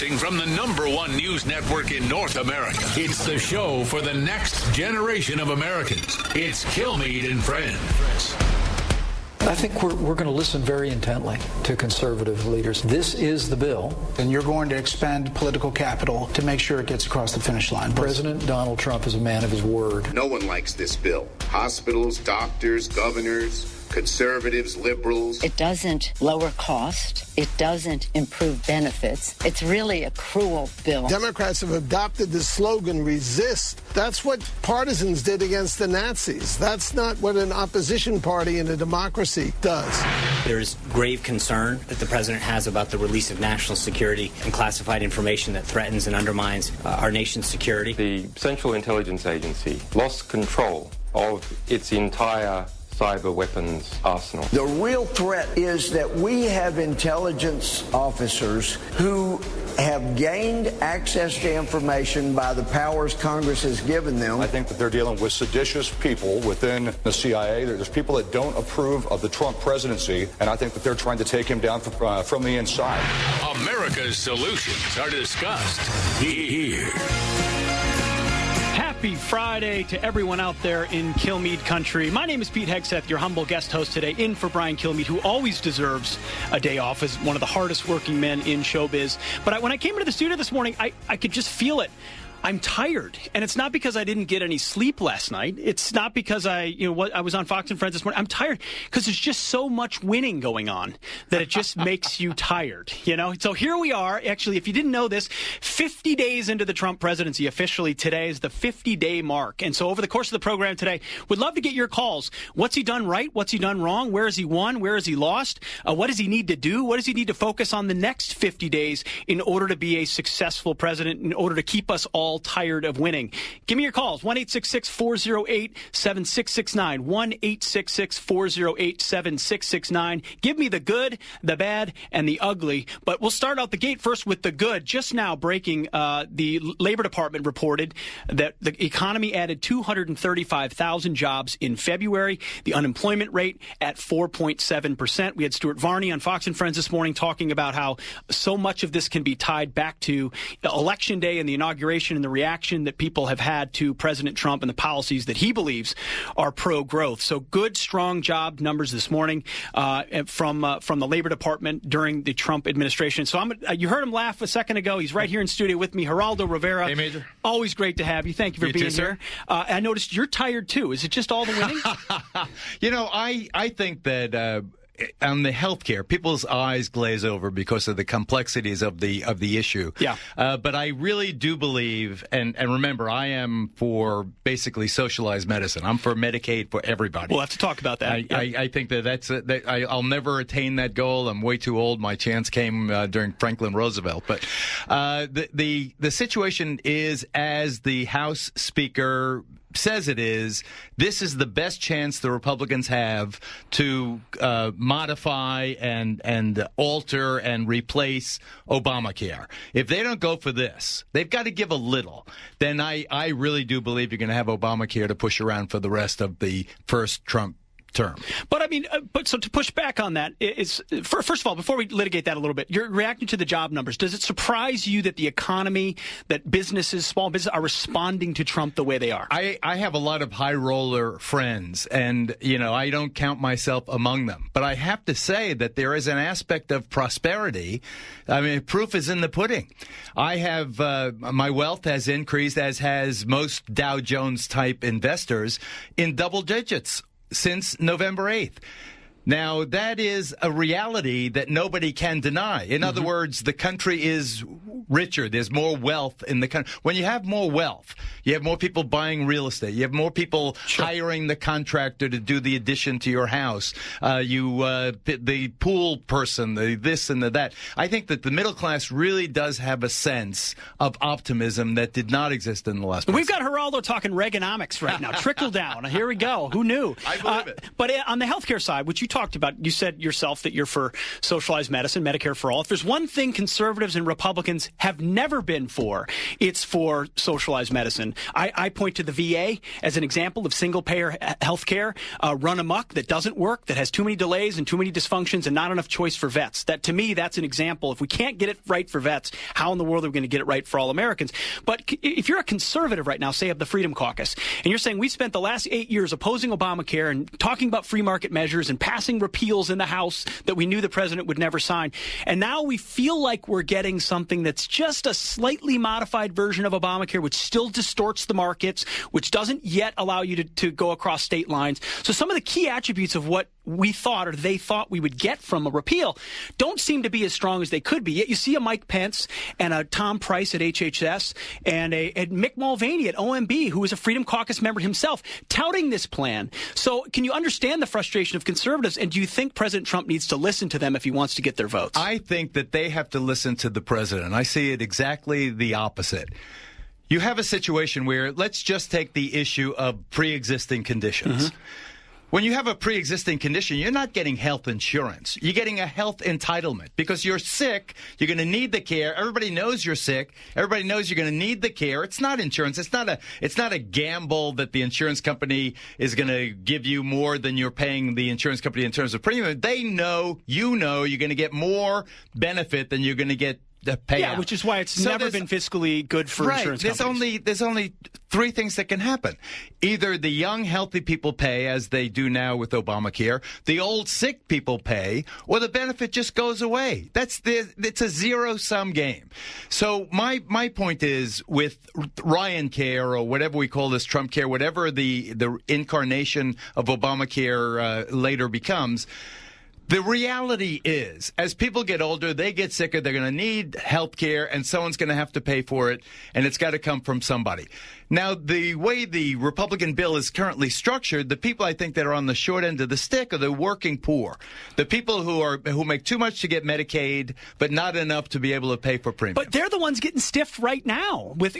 Broadcasting from the #1 news network in North America. It's the show for the next generation of Americans. It's Kilmeade and Friends. I think we're going to listen very intently to conservative leaders. This is the bill. And you're going to expend political capital to make sure it gets across the finish line. President Donald Trump is a man of his word. No one likes this bill. Hospitals, doctors, governors, conservatives, liberals. It doesn't lower cost. It doesn't improve benefits. It's really a cruel bill. Democrats have adopted the slogan, resist. That's what partisans did against the Nazis. That's not what an opposition party in a democracy does. There is grave concern that the president has about the release of national security and classified information that threatens and undermines our nation's security. The Central Intelligence Agency lost control of its entire cyber weapons arsenal. The real threat is that we have intelligence officers who have gained access to information by the powers Congress has given them. I think that they're dealing with seditious people within the CIA. There's people that don't approve of the Trump presidency, and I think that they're trying to take him down from the inside. America's solutions are discussed here. Happy Friday to everyone out there in Kilmeade country. My name is Pete Hegseth, your humble guest host today, in for Brian Kilmeade, who always deserves a day off as one of the hardest working men in showbiz. But when I came into the studio this morning, I could just feel it. I'm tired, and it's not because I didn't get any sleep last night. It's not because I was on Fox and Friends this morning. I'm tired because there's just so much winning going on that it just makes you tired, So here we are. Actually, if you didn't know this, 50 days into the Trump presidency, officially today is the 50-day mark. And so over the course of the program today, we'd love to get your calls. What's he done right? What's he done wrong? Where has he won? Where has he lost? What does he need to do? What does he need to focus on the next 50 days in order to be a successful president, in order to keep us all tired of winning? Give me your calls. 1-866-408-7669. 1-866-408-7669. Give me the good, the bad, and the ugly. But we'll start out the gate first with the good. Just now breaking, the Labor Department reported that the economy added 235,000 jobs in February. The unemployment rate at 4.7%. We had Stuart Varney on Fox and Friends this morning talking about how so much of this can be tied back to Election Day and the inauguration and the reaction that people have had to President Trump and the policies that he believes are pro-growth. So good, strong job numbers this morning from the Labor Department during the Trump administration. So you heard him laugh a second ago. He's right here in studio with me, Geraldo Rivera. Hey, Major. Always great to have you. Thank you for being here. I noticed you're tired, too. Is it just all the winning? I think that on the healthcare, people's eyes glaze over because of the complexities of the issue. Yeah. But I really do believe, and remember, I am for basically socialized medicine. I'm for Medicaid for everybody. We'll have to talk about that. I think that I'll never attain that goal. I'm way too old. My chance came during Franklin Roosevelt. But the situation is, as the House Speaker says it is, this is the best chance the Republicans have to modify and alter and replace Obamacare. If they don't go for this, they've got to give a little. Then I really do believe you're going to have Obamacare to push around for the rest of the first Trump term. But I mean, so to push back on that is, first of all, before we litigate that a little bit, you're reacting to the job numbers. Does it surprise you that the economy, that businesses, small business, are responding to Trump the way they are? I have a lot of high roller friends, and I don't count myself among them. But I have to say that there is an aspect of prosperity. I mean, proof is in the pudding. I have my wealth has increased, as has most Dow Jones type investors, in double digits since November 8th. Now, that is a reality that nobody can deny. In other words, the country is richer. There's more wealth in the country. When you have more wealth, you have more people buying real estate. You have more people hiring the contractor to do the addition to your house. The pool person, the this and the that. I think that the middle class really does have a sense of optimism that did not exist in the last We've got Geraldo talking Reaganomics right now. Trickle down. Here we go. Who knew? I believe it. But on the healthcare side, which you you said yourself that you're for socialized medicine, Medicare for all. If there's one thing conservatives and Republicans have never been for, it's for socialized medicine. I point to the VA as an example of single-payer health care run amok that doesn't work, that has too many delays and too many dysfunctions and not enough choice for vets. That, to me, that's an example. If we can't get it right for vets, how in the world are we going to get it right for all Americans? But if you're a conservative right now, say of the Freedom Caucus, and you're saying we spent the last 8 years opposing Obamacare and talking about free market measures and passing repeals in the House that we knew the president would never sign, and now we feel like we're getting something that's just a slightly modified version of Obamacare, which still distorts the markets, which doesn't yet allow you to go across state lines. So some of the key attributes of what we thought or they thought we would get from a repeal don't seem to be as strong as they could be. Yet you see a Mike Pence and a Tom Price at HHS and a Mick Mulvaney at OMB, who is a Freedom Caucus member himself, touting this plan. So can you understand the frustration of conservatives, and do you think President Trump needs to listen to them if he wants to get their votes? I think that they have to listen to the president. I see it exactly the opposite. You have a situation where, let's just take the issue of pre-existing conditions. Mm-hmm. When you have a pre-existing condition, you're not getting health insurance. You're getting a health entitlement because you're sick. You're going to need the care. Everybody knows you're sick. Everybody knows you're going to need the care. It's not insurance. It's not a gamble that the insurance company is going to give you more than you're paying the insurance company in terms of premium. They know, you're going to get more benefit than you're going to get the payout. Yeah, which is why it's never been fiscally good for insurance companies. There's only three things that can happen. Either the young, healthy people pay, as they do now with Obamacare, the old, sick people pay, or the benefit just goes away. It's a zero-sum game. So my point is, with Ryan Care, or whatever we call this, Trump Care, whatever the incarnation of Obamacare later becomes, the reality is, as people get older, they get sicker, they're going to need health care, and someone's going to have to pay for it, and it's got to come from somebody. Now, the way the Republican bill is currently structured, the people I think that are on the short end of the stick are the working poor, the people who make too much to get Medicaid, but not enough to be able to pay for premium. But they're the ones getting stiffed right now with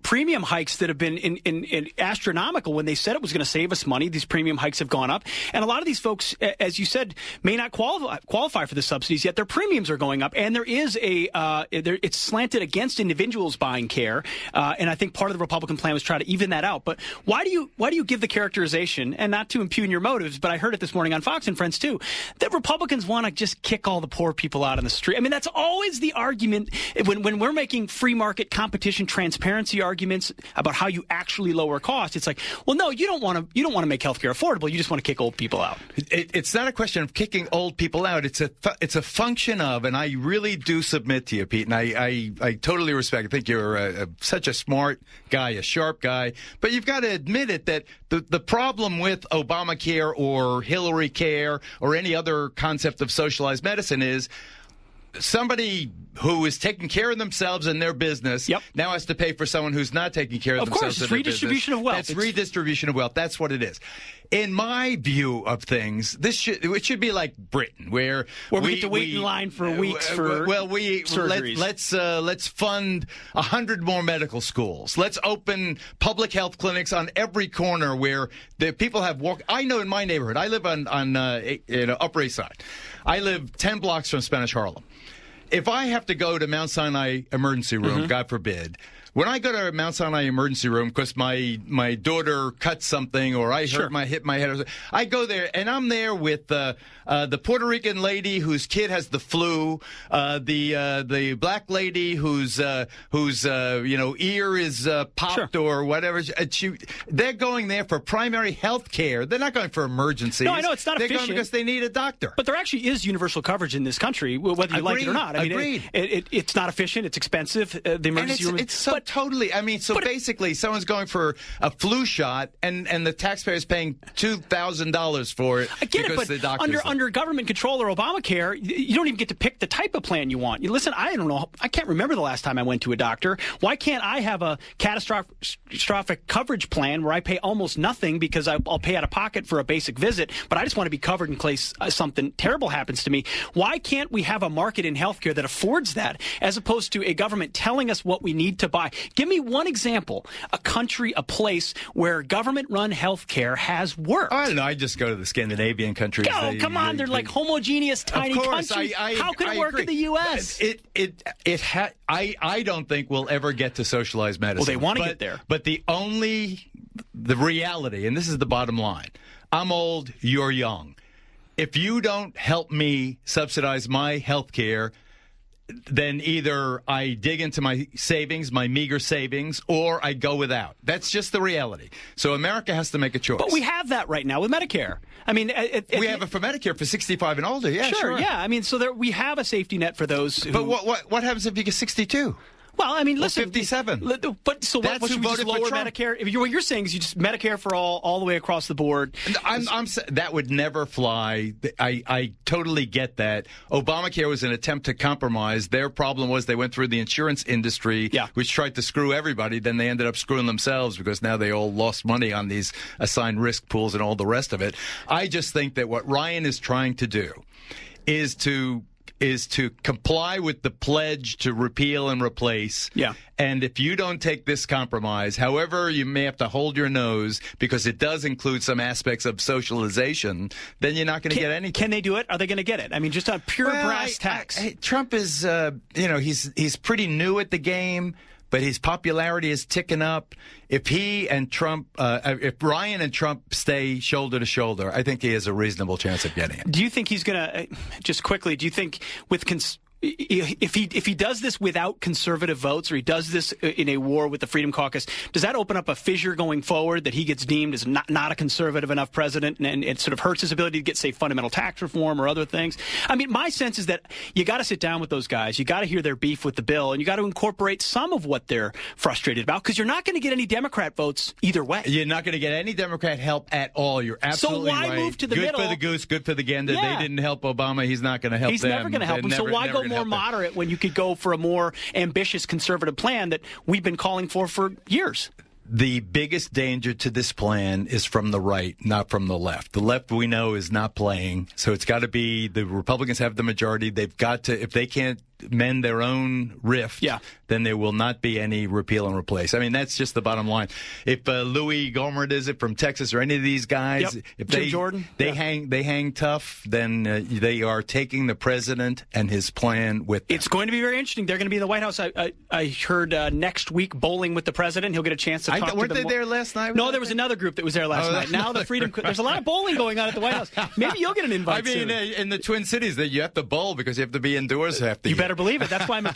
premium hikes that have been in astronomical. When they said it was going to save us money, these premium hikes have gone up, and a lot of these folks, as you said, may not qualify for the subsidies, yet their premiums are going up, and there is it's slanted against individuals buying care, and I think part of the Republican plan was try to even that out. But why do you give the characterization, and not to impugn your motives, but I heard it this morning on Fox and Friends too, that Republicans want to just kick all the poor people out on the street? I mean, that's always the argument when we're making free market competition transparency arguments about how you actually lower costs. It's like, well, no, you don't want to make healthcare affordable. You just want to kick old people out. It's not a question of kicking old people out. It's a function of, and I really do submit to you, Pete, and I totally respect. I think you're such a smart guy, a sharp guy, but you've got to admit it that the problem with Obamacare or Hillary Care or any other concept of socialized medicine is somebody who is taking care of themselves and their business now has to pay for someone who's not taking care of themselves. Of course, it's redistribution of wealth. That's redistribution of wealth. That's what it is. In my view of things, it should be like Britain, where we get to wait in line for weeks for surgeries. Let's fund 100 more medical schools. Let's open public health clinics on every corner where the people have walked. I know in my neighborhood, I live on Upper East Side. I live 10 blocks from Spanish Harlem. If I have to go to Mount Sinai emergency room, God forbid, when I go to Mount Sinai emergency room because my daughter cut something or I hit my head, or something, I go there and I'm there with the Puerto Rican lady whose kid has the flu, the black lady whose ear is popped or whatever. They're going there for primary health care. They're not going for emergencies. No, I know it's not efficient. They're going because they need a doctor. But there actually is universal coverage in this country, whether you like it or not. I mean, it's not efficient. It's expensive. The emergency room. It's so totally. I mean, basically, someone's going for a flu shot, and the taxpayer's paying $2,000 for it because the doctor's under government control or Obamacare, you don't even get to pick the type of plan you want. Listen, I don't know. I can't remember the last time I went to a doctor. Why can't I have a catastrophic coverage plan where I pay almost nothing because I'll pay out of pocket for a basic visit, but I just want to be covered in case something terrible happens to me? Why can't we have a market in healthcare that affords that, as opposed to a government telling us what we need to buy? Give me one example, a country, a place where government-run health care has worked. I don't know. I just go to the Scandinavian countries. Oh, come on. They're like homogeneous, tiny countries. How can it work in the U.S.? I don't think we'll ever get to socialized medicine. Well, they want to get there. But the reality, and this is the bottom line, I'm old, you're young. If you don't help me subsidize my health care, then either I dig into my savings, my meager savings, or I go without. That's just the reality. So America has to make a choice. But we have that right now with Medicare. I mean, we have it for Medicare for 65 and older. Yeah, sure. Yeah, I mean, so we have a safety net for those. But what happens if you get 62? Well, I mean, listen, 57. But so what should we just lower Medicare? What you're saying is you just Medicare for all the way across the board. That would never fly. I totally get that. Obamacare was an attempt to compromise. Their problem was they went through the insurance industry, which tried to screw everybody. Then they ended up screwing themselves because now they all lost money on these assigned risk pools and all the rest of it. I just think that what Ryan is trying to do is to comply with the pledge to repeal and replace. Yeah. And if you don't take this compromise, however, you may have to hold your nose because it does include some aspects of socialization, then you're not going to get anything. Can they do it? Are they going to get it? I mean, just on pure brass tacks. Trump is, he's pretty new at the game, but his popularity is ticking up. If he and Trump, if Ryan and Trump stay shoulder to shoulder, I think he has a reasonable chance of getting it. Do you think he's going to, just quickly, do you think with if he does this without conservative votes, or he does this in a war with the Freedom Caucus, does that open up a fissure going forward that he gets deemed as not a conservative enough president, and it sort of hurts his ability to get, say, fundamental tax reform or other things? I mean, my sense is that you got to sit down with those guys, you got to hear their beef with the bill, and you got to incorporate some of what they're frustrated about, because you're not going to get any Democrat votes either way. You're not going to get any Democrat help at all. You're absolutely right. So why move to the middle? Good for the goose, good for the gander. Yeah. They didn't help Obama. He's not going to help them. He's never going to help them. So why go more moderate when you could go for a more ambitious conservative plan that we've been calling for years? The biggest danger to this plan is from the right, not from the left. The left, we know, is not playing. So it's got to be the Republicans have the majority. They've got to, if they can't mend their own rift, then there will not be any repeal and replace. I mean, that's just the bottom line. If Louis Gohmert is it from Texas or any of these guys, if Jim Jordan, they hang tough, then they are taking the president and his plan with them. It's going to be very interesting. They're going to be in the White House. I heard next week bowling with the president. He'll get a chance to talk to them. Weren't they there last night? No, there was another group that was there last night. Now the Freedom. There's a lot of bowling going on at the White House. Maybe you'll get an invite. I mean, in the Twin Cities, that you have to bowl because you have to be indoors half the year. You better believe it. That's why I'm a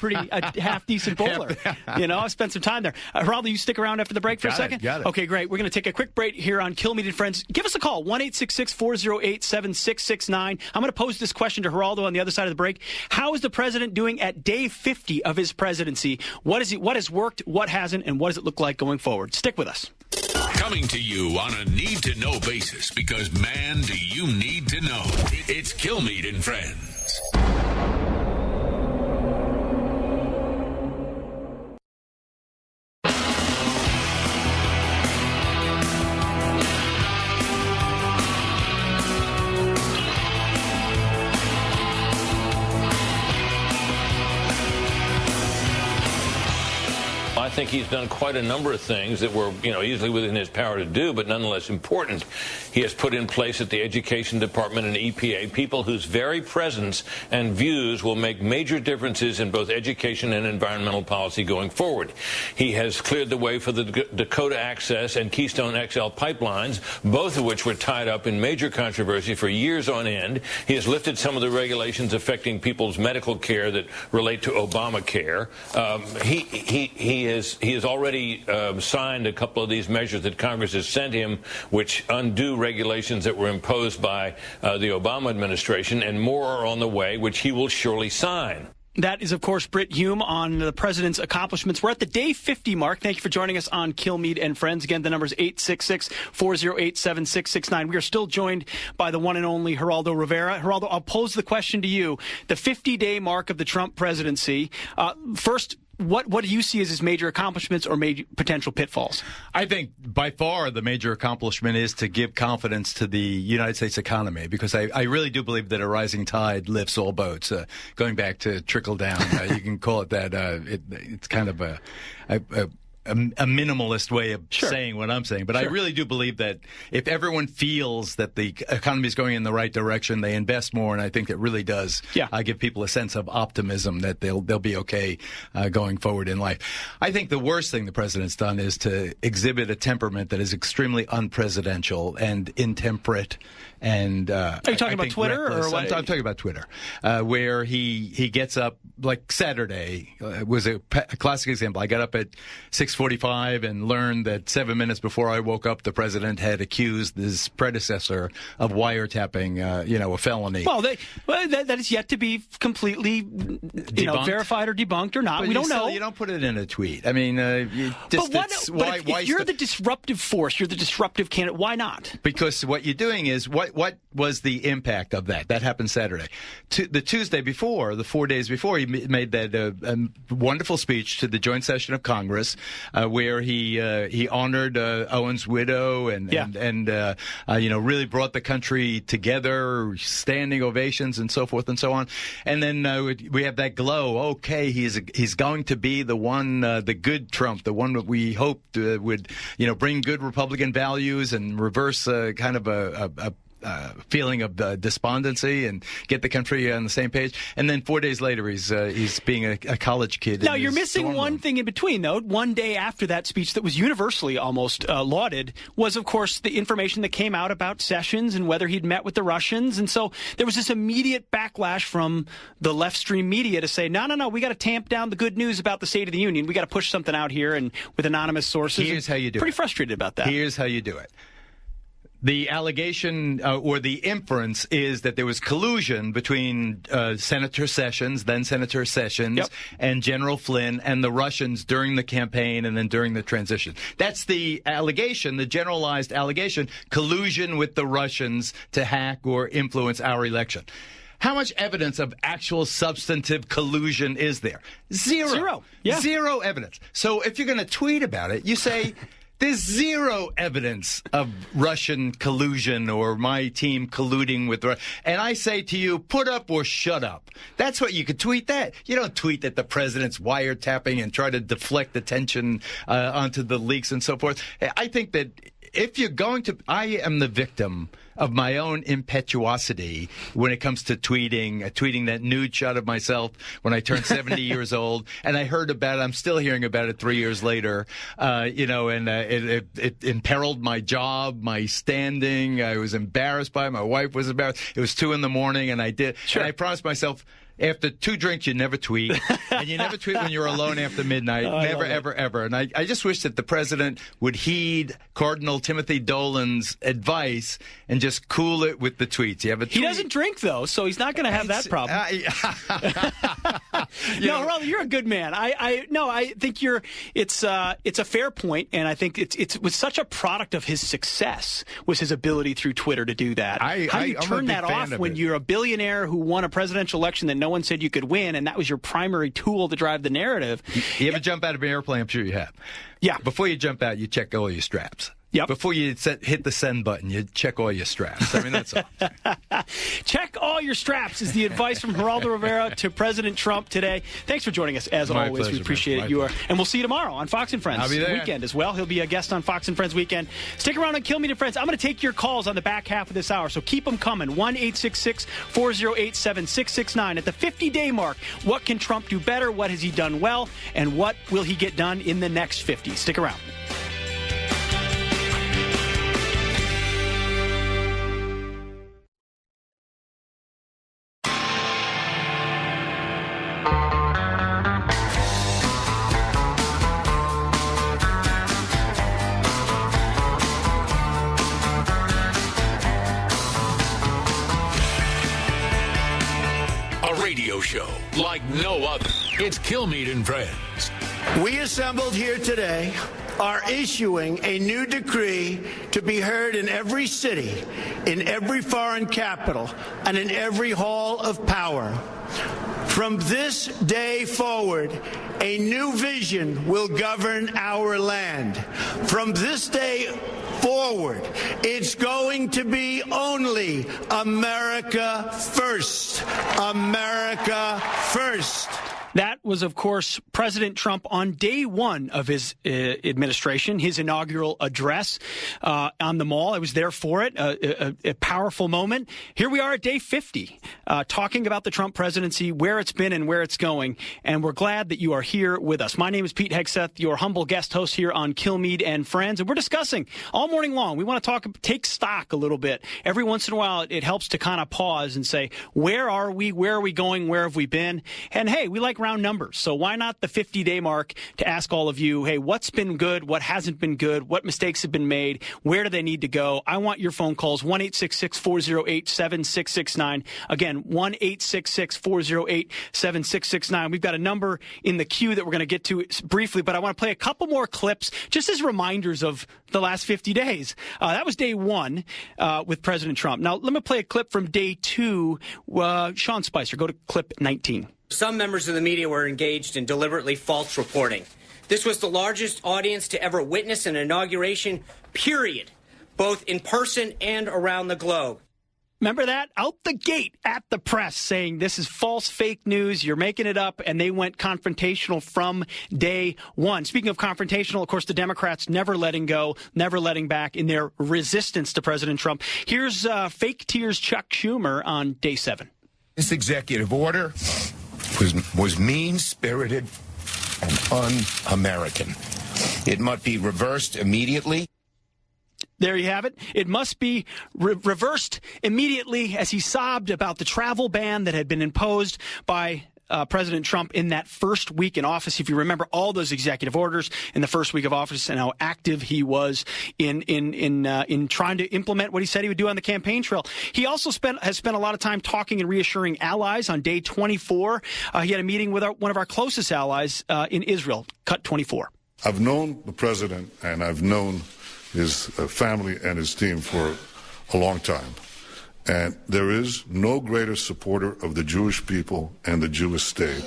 half-decent bowler. You know, I've spent some time there. Geraldo, you stick around after the break for a second? Got it. Okay, great. We're going to take a quick break here on Kilmeade Friends. Give us a call, 1-866-408-7669. I'm going to pose this question to Geraldo on the other side of the break. How is the president doing at day 50 of his presidency? What has worked, what hasn't, and what does it look like going forward? Stick with us. Coming to you on a need-to-know basis, because, man, do you need to know. It's Kilmeade and Friends. I think he's done quite a number of things that were, easily within his power to do, but nonetheless important. He has put in place at the Education Department and EPA people whose very presence and views will make major differences in both education and environmental policy going forward. He has cleared the way for the Dakota Access and Keystone XL pipelines, both of which were tied up in major controversy for years on end. He has lifted some of the regulations affecting people's medical care that relate to Obamacare. He has already signed a couple of these measures that Congress has sent him, which undo regulations that were imposed by the Obama administration, and more are on the way, which he will surely sign. That is, of course, Britt Hume on the president's accomplishments. We're at the day 50 mark. Thank you for joining us on Kilmeade and Friends. Again, the number is 866-408-7669. We are still joined by the one and only Geraldo Rivera. Geraldo, I'll pose the question to you. The 50-day mark of the Trump presidency. First, what do you see as his major accomplishments or major potential pitfalls? I think by far the major accomplishment is to give confidence to the United States economy, because I really do believe that a rising tide lifts all boats. Going back to trickle down, you can call it that. It's kind of a minimalist way of saying what I'm saying. But I really do believe that if everyone feels that the economy is going in the right direction, they invest more, and I think it really does give people a sense of optimism that they'll be okay going forward in life. I think the worst thing the president's done is to exhibit a temperament that is extremely unpresidential and intemperate. And are you talking about Twitter or what? I'm talking about Twitter, where he gets up like Saturday was a classic example. I got up at 6:45 and learned that 7 minutes before I woke up, the president had accused his predecessor of wiretapping, a felony. Well, that is yet to be completely, verified or debunked or not. But we don't know. You don't put it in a tweet. I mean, if you're the disruptive force, you're the disruptive candidate. Why not? Because what you're doing is what was the impact of that? That happened Saturday. The Tuesday before, the 4 days before, he made that wonderful speech to the joint session of Congress, where he honored Owen's widow and really brought the country together, standing ovations and so forth and so on. And then we have that glow. Okay, he's going to be the one, the good Trump, the one that we hoped would bring good Republican values and reverse kind of a feeling of despondency and get the country on the same page. And then 4 days later, he's being a college kid. Now, you're missing one thing in between, though. One day after that speech that was universally almost lauded was, of course, the information that came out about Sessions and whether he'd met with the Russians. And so there was this immediate backlash from the left-stream media to say, no, we got to tamp down the good news about the State of the Union. We got to push something out here and with anonymous sources. Here's how you do it. Pretty frustrated about that. Here's how you do it. The allegation or the inference is that there was collusion between Senator Sessions, then Senator Sessions, and General Flynn and the Russians during the campaign and then during the transition. That's the allegation, the generalized allegation, collusion with the Russians to hack or influence our election. How much evidence of actual substantive collusion is there? Zero. Yeah. Zero evidence. So if you're going to tweet about it, you say... There's zero evidence of Russian collusion or my team colluding with Russia. And I say to you, put up or shut up. That's what you could tweet that. You don't tweet that the president's wiretapping and try to deflect attention onto the leaks and so forth. I think that if you're going to, I am the victim of my own impetuosity when it comes to tweeting that nude shot of myself when I turned 70 years old. And I heard about it. I'm still hearing about it 3 years later, and it imperiled my job, my standing. I was embarrassed by it. My wife was embarrassed. It was 2 a.m. and I did. Sure. And I promised myself, after 2 drinks, you never tweet. And you never tweet when you're alone after midnight. Never, ever, ever. And I just wish that the president would heed Cardinal Timothy Dolan's advice and just cool it with the tweets. You have a tweet. He doesn't drink, though, so he's not going to have that problem. Rolly, you're a good man. I think it's a fair point, and I think it was such a product of his success was his ability through Twitter to do that. How do you turn that off when you're a billionaire who won a presidential election that no one said you could win, and that was your primary tool to drive the narrative? You ever jump out of an airplane? I'm sure you have. Yeah. Before you jump out, you check all your straps. Yep. Before you hit the send button, you check all your straps. I mean, that's all. Check all your straps is the advice from Geraldo Rivera to President Trump today. Thanks for joining us, as always. Pleasure, we appreciate it. And we'll see you tomorrow on Fox and Friends. I'll be there. Weekend as well. He'll be a guest on Fox and Friends Weekend. Stick around on Kilmeade Friends. I'm going to take your calls on the back half of this hour, so keep them coming. 1-866-408-7669. At the 50-day mark, what can Trump do better? What has he done well? And what will he get done in the next 50? Stick around. Show like no other. It's Kilmeade and Friends. We assembled here today are issuing a new decree to be heard in every city, in every foreign capital, and in every hall of power. From this day forward, a new vision will govern our land. From this day forward, it's going to be only America first. America first. That was, of course, President Trump on day one of his administration, his inaugural address on the Mall. I was there for it, a powerful moment. Here we are at day 50, talking about the Trump presidency, where it's been and where it's going, and we're glad that you are here with us. My name is Pete Hegseth, your humble guest host here on Kilmeade and Friends, and we're discussing all morning long. We want to take stock a little bit. Every once in a while, it helps to kind of pause and say, where are we? Where are we going? Where have we been? And hey, we like round numbers. So why not the 50-day mark to ask all of you, hey, what's been good? What hasn't been good? What mistakes have been made? Where do they need to go? I want your phone calls, 1-866-408-7669. Again, 1-866-408-7669. We've got a number in the queue that we're going to get to briefly, but I want to play a couple more clips just as reminders of the last 50 days. That was day one with President Trump. Now, let me play a clip from day two. Sean Spicer, go to clip 19. Some members of the media were engaged in deliberately false reporting. This was the largest audience to ever witness an inauguration, period, both in person and around the globe. Remember that? Out the gate at the press saying this is false, fake news, you're making it up, and they went confrontational from day one. Speaking of confrontational, of course, the Democrats never letting go, never letting back in their resistance to President Trump. Here's fake tears Chuck Schumer on day 7. This executive order was mean-spirited and un-American. It must be reversed immediately. There you have it. It must be reversed immediately as he sobbed about the travel ban that had been imposed by President Trump in that first week in office. If you remember all those executive orders in the first week of office and how active he was in trying to implement what he said he would do on the campaign trail. He also has spent a lot of time talking and reassuring allies. On day 24, he had a meeting with one of our closest allies in Israel. Cut 24. I've known the president and I've known his family and his team for a long time. And there is no greater supporter of the Jewish people and the Jewish state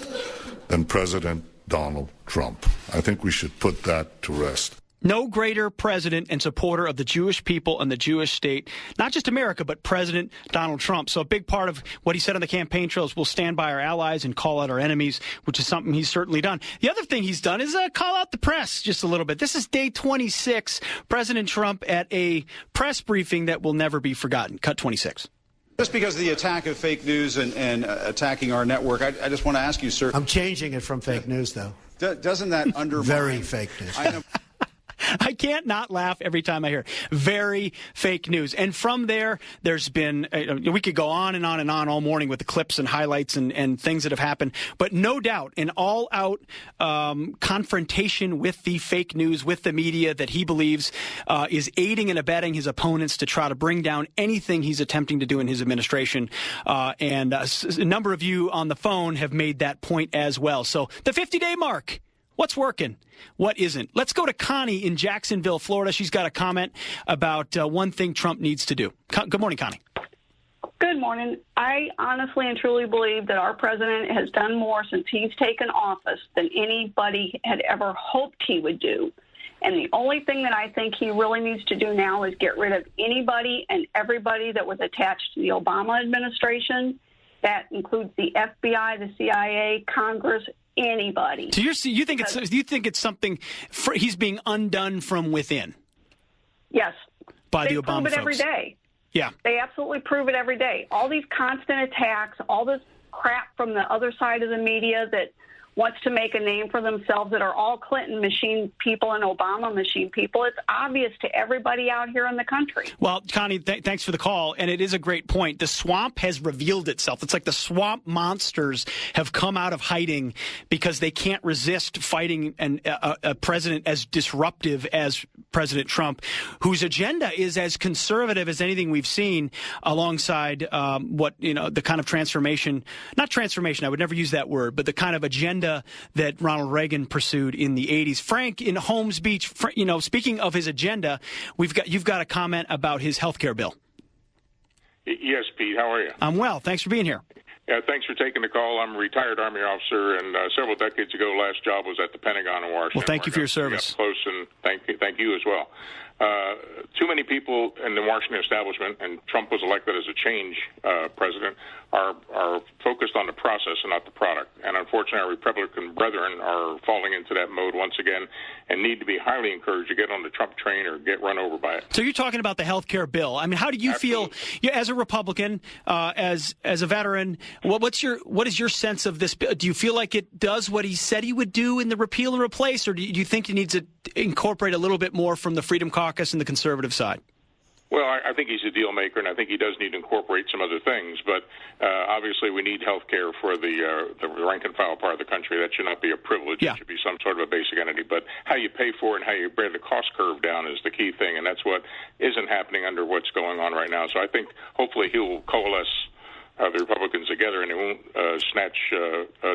than President Donald Trump. I think we should put that to rest. No greater president and supporter of the Jewish people and the Jewish state, not just America, but President Donald Trump. So a big part of what he said on the campaign trail is we'll stand by our allies and call out our enemies, which is something he's certainly done. The other thing he's done is call out the press just a little bit. This is day 26, President Trump at a press briefing that will never be forgotten. Cut 26. Just because of the attack of fake news and attacking our network, I just want to ask you, sir. I'm changing it from fake news, though. Doesn't that undermine... Very fake news. I can't not laugh every time I hear it. Very fake news. And from there, there's been, we could go on and on and on all morning with the clips and highlights and things that have happened. But no doubt, an all-out confrontation with the fake news, with the media that he believes is aiding and abetting his opponents to try to bring down anything he's attempting to do in his administration. And a number of you on the phone have made that point as well. So the 50-day mark. What's working? What isn't? Let's go to Connie in Jacksonville, Florida. She's got a comment about one thing Trump needs to do. Good morning, Connie. Good morning. I honestly and truly believe that our president has done more since he's taken office than anybody had ever hoped he would do. And the only thing that I think he really needs to do now is get rid of anybody and everybody that was attached to the Obama administration. That includes the FBI, the CIA, Congress, anybody. So you think it's something he's being undone from within? Yes. By the Obama folks. They prove it every day. Yeah. They absolutely prove it every day. All these constant attacks, all this crap from the other side of the media that wants to make a name for themselves that are all Clinton machine people and Obama machine people. It's obvious to everybody out here in the country. Well, Connie, thanks for the call. And it is a great point. The swamp has revealed itself. It's like the swamp monsters have come out of hiding because they can't resist fighting a president as disruptive as President Trump, whose agenda is as conservative as anything we've seen alongside the kind of transformation, not transformation, I would never use that word, but the kind of agenda that Ronald Reagan pursued in the 80s. Frank in Holmes Beach, speaking of his agenda, you've got a comment about his health care bill. Yes, Pete. How are you? I'm well. Thanks for being here. Yeah, thanks for taking the call. I'm a retired Army officer, and several decades ago, last job was at the Pentagon in Washington. Well, thank you for your service. Close, and thank you as well. Too many people in the Washington establishment, and Trump was elected as a change president, are focused on the process and not the product. And unfortunately, our Republican brethren are falling into that mode once again and need to be highly encouraged to get on the Trump train or get run over by it. So you're talking about the health care bill. I mean, how do you feel as a Republican, as a veteran? What is your sense of this bill? Do you feel like it does what he said he would do in the repeal and replace, or do you think it needs to incorporate a little bit more from the Freedom Caucus and the conservative side? Well, I think he's a deal maker, and I think he does need to incorporate some other things. But obviously, we need health care for the rank and file part of the country. That should not be a privilege. Yeah. It should be some sort of a basic entity. But how you pay for it and how you bring the cost curve down is the key thing, and that's what isn't happening under what's going on right now. So I think hopefully he'll coalesce the Republicans together, and they won't snatch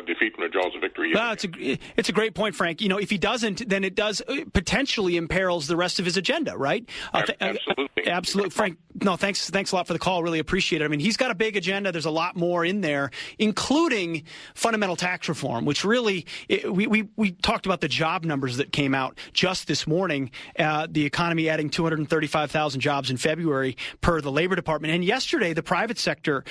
defeat from the jaws of victory. Well, it's a great point, Frank. You know, if he doesn't, then it does potentially imperils the rest of his agenda, right? Absolutely. Absolutely. Frank, no, thanks a lot for the call. Really appreciate it. I mean, he's got a big agenda. There's a lot more in there, including fundamental tax reform, which really, we talked about the job numbers that came out just this morning, the economy adding 235,000 jobs in February per the Labor Department. And yesterday, the private sector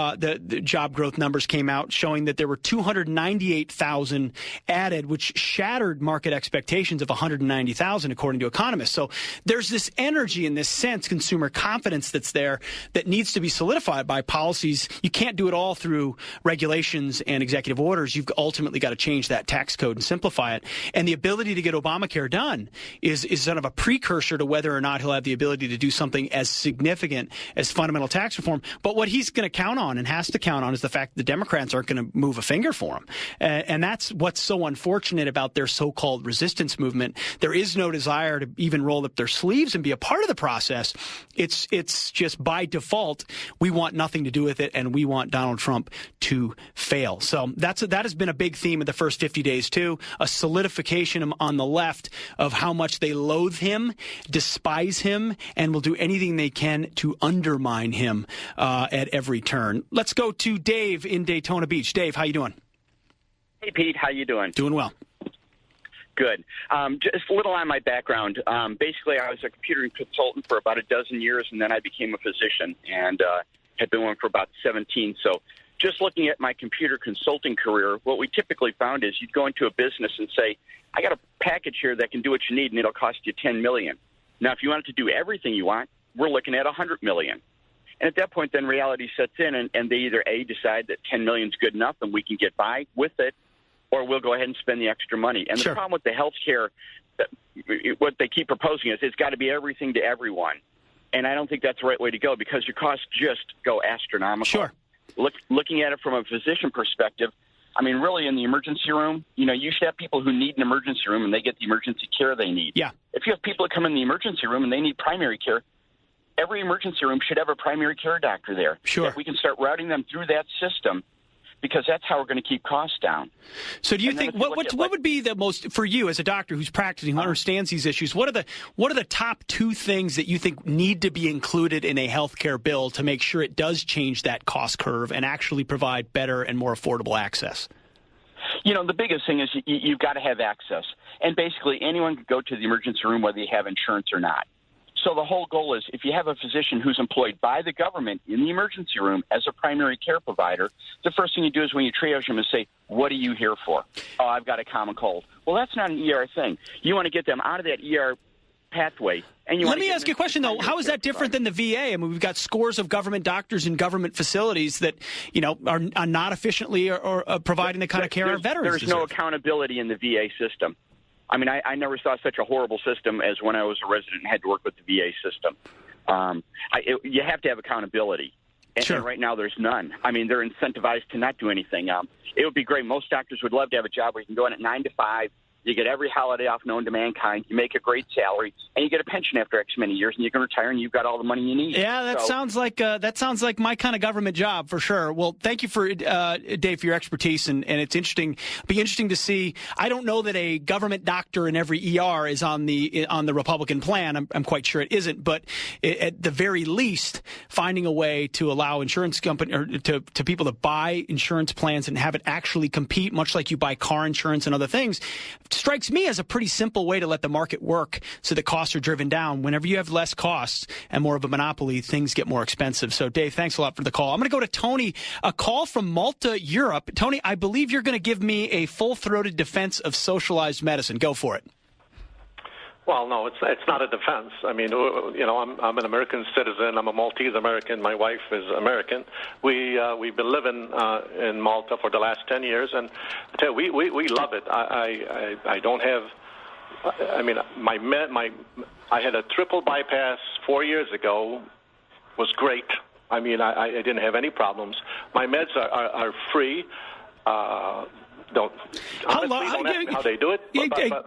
the job growth numbers came out showing that there were 298,000 added, which shattered market expectations of 190,000, according to economists. So there's this energy and this sense, consumer confidence that's there that needs to be solidified by policies. You can't do it all through regulations and executive orders. You've ultimately got to change that tax code and simplify it. And the ability to get Obamacare done is sort of a precursor to whether or not he'll have the ability to do something as significant as fundamental tax reform. But what he's going to count on and has to count on is the fact that the Democrats aren't going to move a finger for him. And that's what's so unfortunate about their so-called resistance movement. There is no desire to even roll up their sleeves and be a part of the process. It's just by default, we want nothing to do with it, and we want Donald Trump to fail. So that has been a big theme of the first 50 days, too, a solidification on the left of how much they loathe him, despise him, and will do anything they can to undermine him at every turn. Let's go to Dave in Daytona Beach. Dave, how you doing? Hey, Pete. How you doing? Doing well. Good. Just a little on my background. Basically, I was a computer consultant for about a dozen years, and then I became a physician and had been one for about 17. So just looking at my computer consulting career, what we typically found is you'd go into a business and say, I got a package here that can do what you need, and it'll cost you $10 million. Now, if you want it to do everything you want, we're looking at $100 million. And at that point, then reality sets in, and they either, A, decide that $10 million is good enough and we can get by with it, or we'll go ahead and spend the extra money. And the problem with the health care, what they keep proposing is it's got to be everything to everyone. And I don't think that's the right way to go because your costs just go astronomical. Sure. Looking at it from a physician perspective, I mean, really in the emergency room, you should have people who need an emergency room and they get the emergency care they need. Yeah. If you have people that come in the emergency room and they need primary care, every emergency room should have a primary care doctor there. Sure. If we can start routing them through that system, because that's how we're going to keep costs down. So do you think what would be the most, for you as a doctor who's practicing, who understands these issues, what are the top two things that you think need to be included in a health care bill to make sure it does change that cost curve and actually provide better and more affordable access? The biggest thing is you've got to have access. And basically anyone can go to the emergency room whether you have insurance or not. So the whole goal is if you have a physician who's employed by the government in the emergency room as a primary care provider, the first thing you do is when you triage them is say, what are you here for? Oh, I've got a common cold. Well, that's not an ER thing. You want to get them out of that ER pathway. And let me ask you a question, though. How is that different than the VA? I mean, we've got scores of government doctors in government facilities that, are not efficiently or providing the kind of care our veterans There's deserve. No accountability in the VA system. I mean, I never saw such a horrible system as when I was a resident and had to work with the VA system. You have to have accountability. And right now there's none. I mean, they're incentivized to not do anything. It would be great. Most doctors would love to have a job where you can go in at 9 to 5. You get every holiday off known to mankind. You make a great salary, and you get a pension after X many years, and you can retire, and you've got all the money you need. Yeah, that sounds like my kind of government job for sure. Well, thank you for Dave, for your expertise, and it's interesting. It'll be interesting to see. I don't know that a government doctor in every ER is on the Republican plan. I'm quite sure it isn't, but at the very least, finding a way to allow insurance company or to people to buy insurance plans and have it actually compete, much like you buy car insurance and other things, strikes me as a pretty simple way to let the market work so that costs are driven down. Whenever you have less costs and more of a monopoly, things get more expensive. So, Dave, thanks a lot for the call. I'm going to go to Tony, a call from Malta, Europe. Tony, I believe you're going to give me a full-throated defense of socialized medicine. Go for it. Well, no, it's not a defense. I mean, I'm an American citizen. I'm a Maltese American. My wife is American. We've been living in Malta for the last 10 years, and I tell you, we love it. I don't have. I mean, I had a triple bypass 4 years ago. Was great. I mean, I didn't have any problems. My meds are free. Don't ask me how they do it,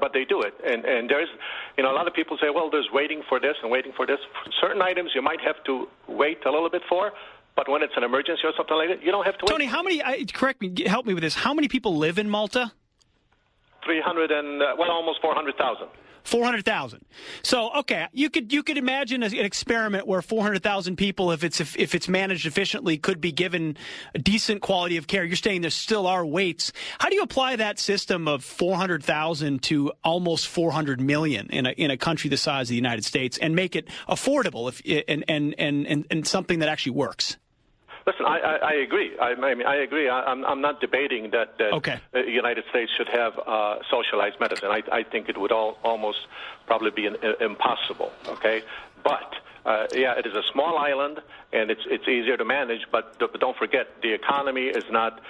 but they do it. And there's, a lot of people say, well, there's waiting for this and waiting for this. Certain items you might have to wait a little bit for, but when it's an emergency or something like that, you don't have to wait. Tony, how many? Correct me, help me with this. How many people live in Malta? 300 and almost 400,000. 400,000. So, okay, you could imagine an experiment where 400,000 people, if it's managed efficiently, could be given a decent quality of care. You're saying there still are waits. How do you apply that system of 400,000 to almost 400 million in a country the size of the United States and make it affordable and something that actually works? Listen, I agree. I agree. I'm not debating that the United States should have socialized medicine. I think it would almost probably be impossible. Okay, but it is a small island and it's easier to manage. But don't forget, the economy is not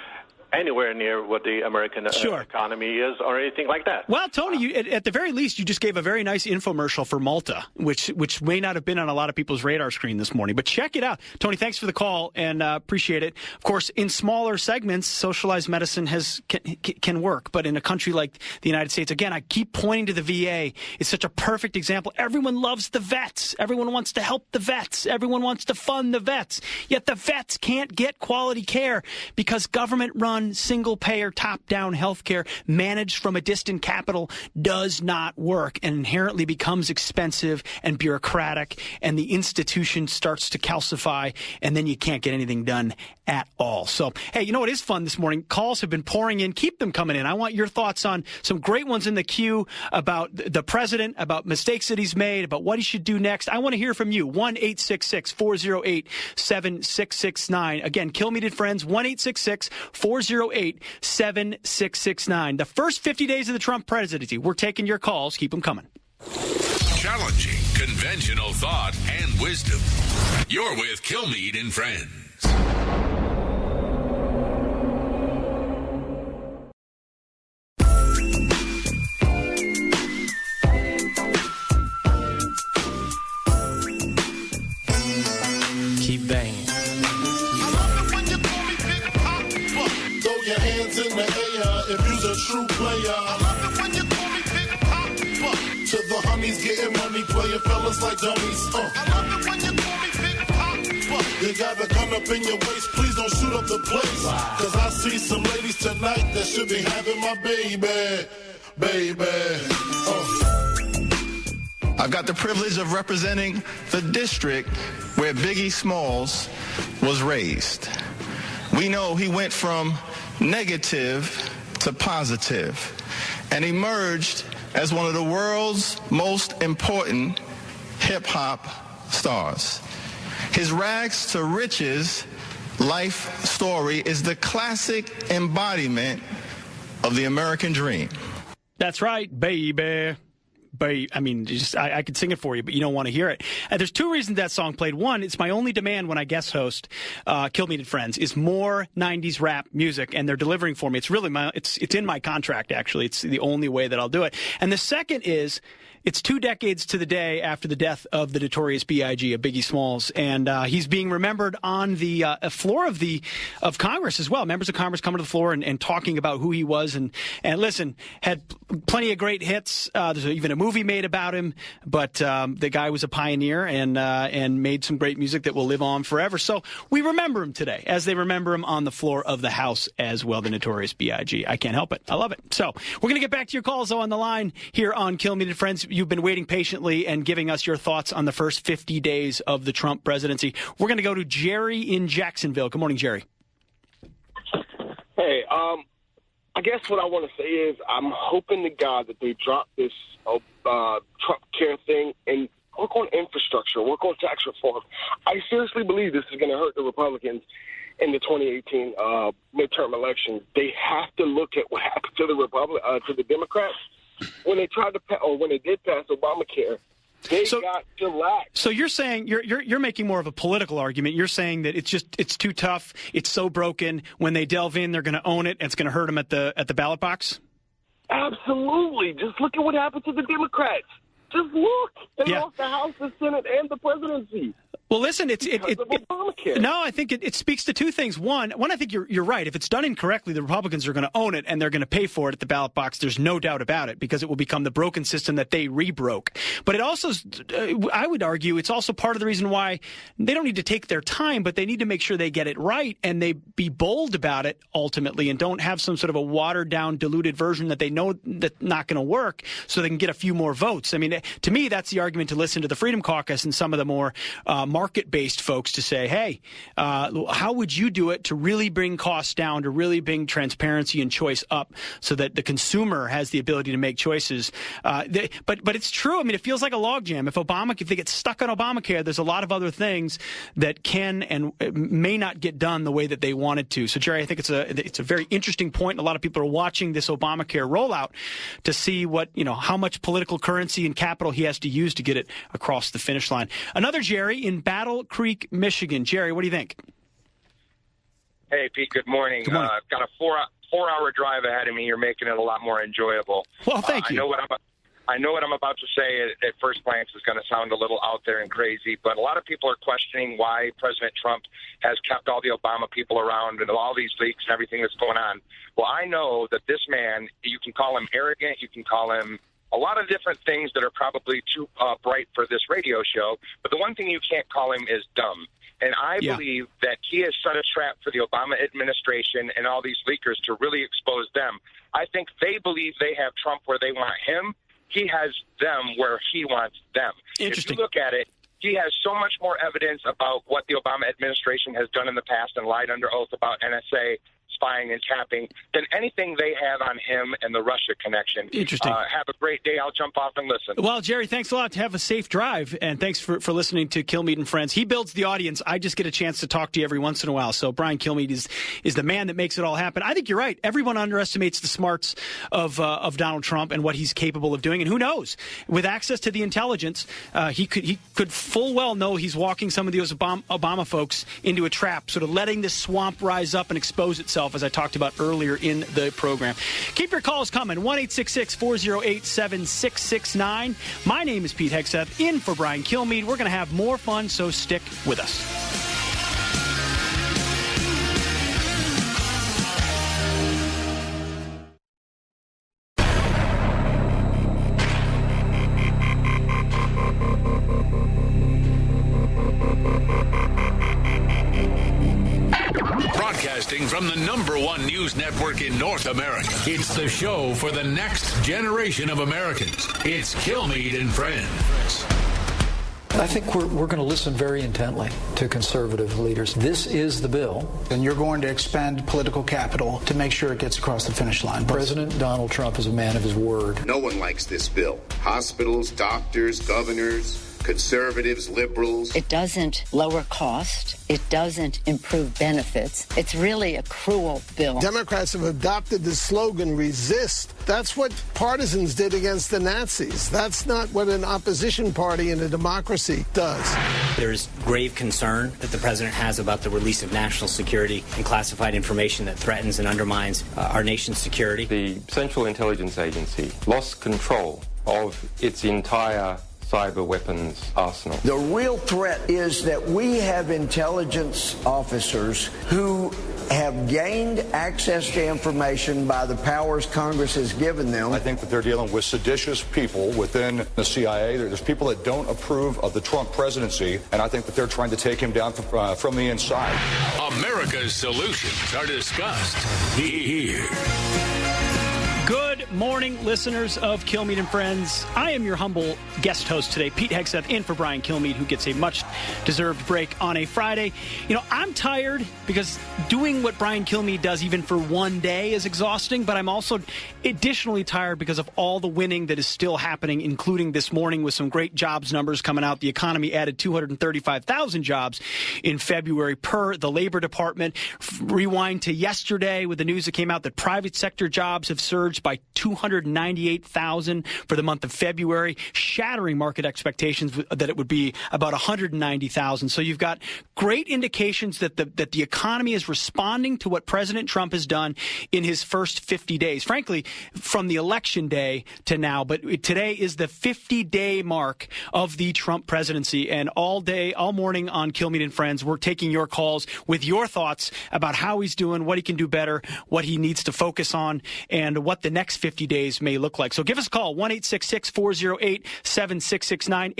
anywhere near what the American economy is or anything like that. Well, Tony, at the very least, you just gave a very nice infomercial for Malta, which may not have been on a lot of people's radar screen this morning. But check it out. Tony, thanks for the call and appreciate it. Of course, in smaller segments, socialized medicine can work. But in a country like the United States, again, I keep pointing to the VA. It's such a perfect example. Everyone loves the vets. Everyone wants to help the vets. Everyone wants to fund the vets. Yet the vets can't get quality care because government-run single-payer, top-down health care managed from a distant capital does not work and inherently becomes expensive and bureaucratic, and the institution starts to calcify, and then you can't get anything done at all. So, hey, you know what is fun this morning? Calls have been pouring in. Keep them coming in. I want your thoughts on some great ones in the queue about the president, about mistakes that he's made, about what he should do next. I want to hear from you. 1-866-408-7669. Again, Kilmeade Friends, 1-866-408-7669. The first 50 days of the Trump presidency. We're taking your calls. Keep them coming. Challenging conventional thought and wisdom. You're with Kilmeade and Friends. Keep banging. Throw your hands in the air if you's a true player. I love it when you call me Big Papa. To the honeys getting money, playing fellas like dummies. I love it when you call me Big Papa. You got the gun up in your waist, please don't shoot up the place. Cause I see some ladies tonight that should be having my baby. I've got the privilege of representing the district where Biggie Smalls was raised. We know he went from negative to positive and emerged as one of the world's most important hip-hop stars. His rags to riches life story is the classic embodiment of the American dream. That's right, baby. I mean, I could sing it for you, but you don't want to hear it. There's two reasons that song played. One, it's my only demand when I guest host Kilmeade Friends is more 90s rap music, and they're delivering for me. It's really it's in my contract, actually. It's the only way that I'll do it. And the second is It's 2 decades to the day after the death of the notorious B.I.G., of Biggie Smalls, and he's being remembered on the floor of Congress as well. Members of Congress coming to the floor and talking about who he was, and listen, had plenty of great hits. There's even a movie made about him, but the guy was a pioneer and made some great music that will live on forever. So we remember him today, as they remember him on the floor of the House as well, the notorious B.I.G. I can't help it. I love it. So we're going to get back to your calls, though, on the line here on Kilmeade Friends. You've been waiting patiently and giving us your thoughts on the first 50 days of the Trump presidency. We're going to go to Jerry in Jacksonville. Good morning, Jerry. Hey, I guess what I want to say is I'm hoping to God that they drop this Trump care thing and work on infrastructure, work on tax reform. I seriously believe this is going to hurt the Republicans in the 2018 midterm elections. They have to look at what happened to the Democrats when they tried to when they did pass Obamacare. They got shellacked. So you're saying you're making more of a political argument. You're saying that it's too tough. It's so broken. When they delve in, they're going to own it, and it's going to hurt them at the ballot box. Absolutely. Just look at what happened to the Democrats. Just look. They lost the House, the Senate, and the presidency. Well, listen, I think it speaks to two things. One, I think you're right. If it's done incorrectly, the Republicans are going to own it, and they're going to pay for it at the ballot box. There's no doubt about it, because it will become the broken system that they rebroke. But it also, I would argue, it's also part of the reason why they don't need to take their time, but they need to make sure they get it right, and they be bold about it ultimately, and don't have some sort of a watered-down, diluted version that they know that's not going to work, so they can get a few more votes. I mean, to me, that's the argument to listen to the Freedom Caucus and some of the more market-based folks to say, hey, how would you do it to really bring costs down, to really bring transparency and choice up so that the consumer has the ability to make choices? But it's true. I mean, it feels like a logjam. If they get stuck on Obamacare, there's a lot of other things that can and may not get done the way that they wanted to. So, Jerry, I think it's a very interesting point. A lot of people are watching this Obamacare rollout to see how much political currency and capital he has to use to get it across the finish line. Another Jerry in Battle Creek, Michigan. Jerry, what do you think? Hey, Pete, good morning. Good morning. Got a four-hour drive ahead of me. You're making it a lot more enjoyable. Well, thank you. I know what I'm about to say at first glance is going to sound a little out there and crazy, but a lot of people are questioning why President Trump has kept all the Obama people around and all these leaks and everything that's going on. Well, I know that this man, you can call him arrogant, you can call him a lot of different things that are probably too bright for this radio show, but the one thing you can't call him is dumb. And I believe that he has set a trap for the Obama administration and all these leakers to really expose them. I think they believe they have Trump where they want him. He has them where he wants them. Interesting. If you look at it, he has so much more evidence about what the Obama administration has done in the past and lied under oath about NSA spying and tapping than anything they have on him and the Russia connection. Interesting. Have a great day. I'll jump off and listen. Well, Jerry, thanks a lot. Have a safe drive, and thanks for listening to Kilmeade and Friends. He builds the audience. I just get a chance to talk to you every once in a while. So Brian Kilmeade is the man that makes it all happen. I think you're right. Everyone underestimates the smarts of Donald Trump and what he's capable of doing. And who knows? With access to the intelligence, he could full well know he's walking some of those Obama folks into a trap, sort of letting this swamp rise up and expose itself, as I talked about earlier in the program. Keep your calls coming. 1-866-408-7669. My name is Pete Hegseth, in for Brian Kilmeade. We're going to have more fun, so stick with us. Broadcasting from the #1 news network in North America, it's the show for the next generation of Americans. It's Kilmeade and Friends. I think we're going to listen very intently to conservative leaders. This is the bill. And you're going to expend political capital to make sure it gets across the finish line. President Donald Trump is a man of his word. No one likes this bill. Hospitals, doctors, governors, conservatives, liberals. It doesn't lower cost. It doesn't improve benefits. It's really a cruel bill. Democrats have adopted the slogan, resist. That's what partisans did against the Nazis. That's not what an opposition party in a democracy does. There's grave concern that the president has about the release of national security and classified information that threatens and undermines our nation's security. The Central Intelligence Agency lost control of its entire cyber weapons arsenal. The real threat is that we have intelligence officers who have gained access to information by the powers Congress has given them. I think that they're dealing with seditious people within the CIA. There's people that don't approve of the Trump presidency, and I think that they're trying to take him down from the inside. America's solutions are discussed here. Good morning, listeners of Kilmeade and Friends. I am your humble guest host today, Pete Hegseth, in for Brian Kilmeade, who gets a much-deserved break on a Friday. You know, I'm tired because doing what Brian Kilmeade does even for one day is exhausting, but I'm also additionally tired because of all the winning that is still happening, including this morning with some great jobs numbers coming out. The economy added 235,000 jobs in February per the Labor Department. Rewind to yesterday with the news that came out that private sector jobs have surged by 298,000 for the month of February, shattering market expectations that it would be about 190,000. So you've got great indications that the economy is responding to what President Trump has done in his first 50 days. Frankly, from the election day to now, but today is the 50-day mark of the Trump presidency, and all day, all morning on Kilmeade and Friends, we're taking your calls with your thoughts about how he's doing, what he can do better, what he needs to focus on, and what the next 50 days may look like. So give us a call, 1-866-408-7669,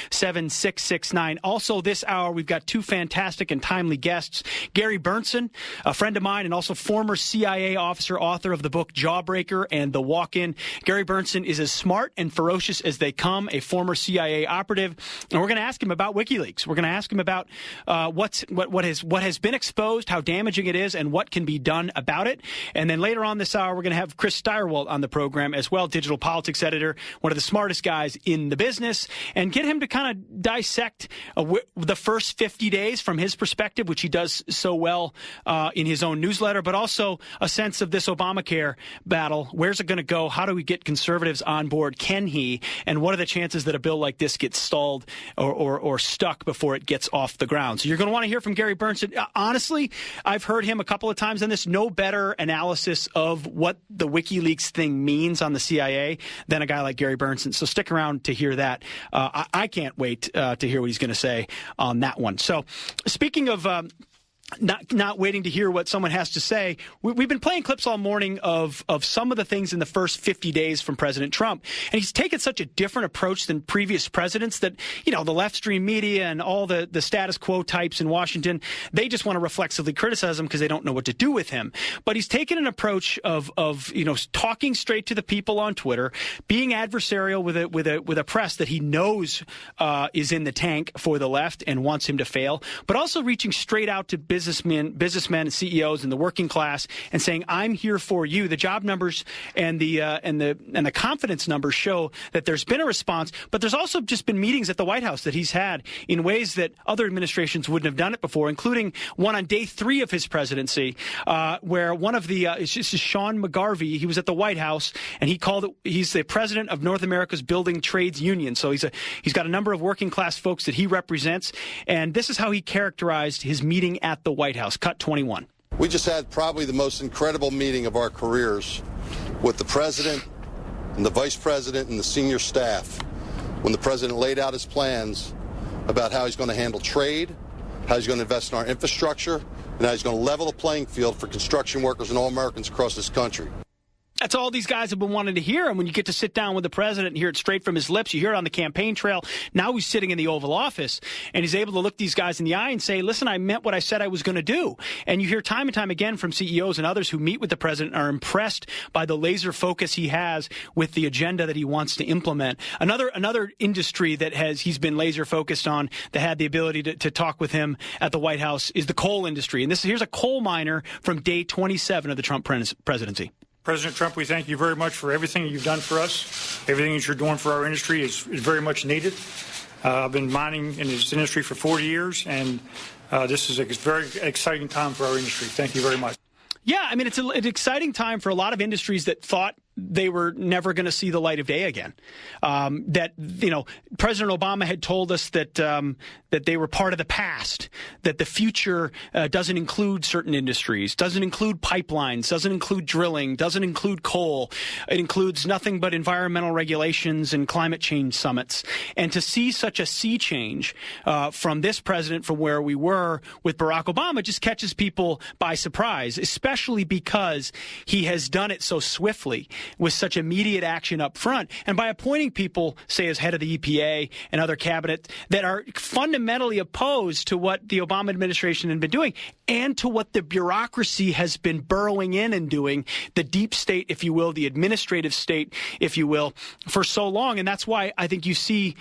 866-408-7669. Also this hour, we've got two fantastic and timely guests. Gary Berntsen, a friend of mine and also former CIA officer, author of the book Jawbreaker and The Walk-In. Gary Berntsen is as smart and ferocious as they come, a former CIA operative. And we're going to ask him about WikiLeaks. We're going to ask him about what has been exposed, how damaging it is, and what can be done about it. And then later on this hour, we're going to have Chris Steyerwalt on the program as well, digital politics editor, one of the smartest guys in the business, and get him to kind of dissect the first 50 days from his perspective, which he does so well in his own newsletter, but also a sense of this Obamacare battle. Where's it going to go? How do we get conservatives on board? Can he? And what are the chances that a bill like this gets stalled or stuck before it gets off the ground? So you're going to want to hear from Gary Berntsen. Honestly, I've heard him a couple of times on this. No better analysis of what the WikiLeaks thing means on the CIA than a guy like Gary Berntsen. So stick around to hear that. I can't wait to hear what he's going to say on that one. So speaking of not waiting to hear what someone has to say, we've been playing clips all morning of some of the things in the first 50 days from President Trump. And he's taken such a different approach than previous presidents that, you know, the left stream media and all the status quo types in Washington, they just want to reflexively criticize him because they don't know what to do with him. But he's taken an approach of talking straight to the people on Twitter, being adversarial with a press that he knows is in the tank for the left and wants him to fail, but also reaching straight out to businessmen and CEOs and the working class and saying, I'm here for you. The job numbers and the confidence numbers show that there's been a response, but there's also just been meetings at the White House that he's had in ways that other administrations wouldn't have done it before, including one on day 3 of his presidency, where one of the it's just Sean McGarvey, he was at the White House and he's the president of North America's Building Trades Union. So he's got a number of working class folks that he represents, and this is how he characterized his meeting at the White House. Cut 21. We just had probably the most incredible meeting of our careers with the president and the vice president and the senior staff when the president laid out his plans about how he's going to handle trade, how he's going to invest in our infrastructure, and how he's going to level the playing field for construction workers and all Americans across this country. That's all these guys have been wanting to hear. And when you get to sit down with the president and hear it straight from his lips, you hear it on the campaign trail. Now he's sitting in the Oval Office and he's able to look these guys in the eye and say, listen, I meant what I said I was going to do. And you hear time and time again from CEOs and others who meet with the president are impressed by the laser focus he has with the agenda that he wants to implement. Another industry that he's been laser focused on that had the ability to talk with him at the White House is the coal industry. And here's a coal miner from day 27 of the Trump presidency. President Trump, we thank you very much for everything you've done for us. Everything that you're doing for our industry is very much needed. I've been mining in this industry for 40 years, and this is a very exciting time for our industry. Thank you very much. Yeah, I mean, it's an exciting time for a lot of industries that thought they were never going to see the light of day again. That, President Obama had told us that that they were part of the past, that the future doesn't include certain industries, doesn't include pipelines, doesn't include drilling, doesn't include coal. It includes nothing but environmental regulations and climate change summits. And to see such a sea change from this president from where we were with Barack Obama just catches people by surprise, especially because he has done it so swiftly, with such immediate action up front, and by appointing people, say, as head of the EPA and other cabinet that are fundamentally opposed to what the Obama administration had been doing and to what the bureaucracy has been burrowing in and doing, the deep state, if you will, the administrative state, if you will, for so long. And that's why I think you see,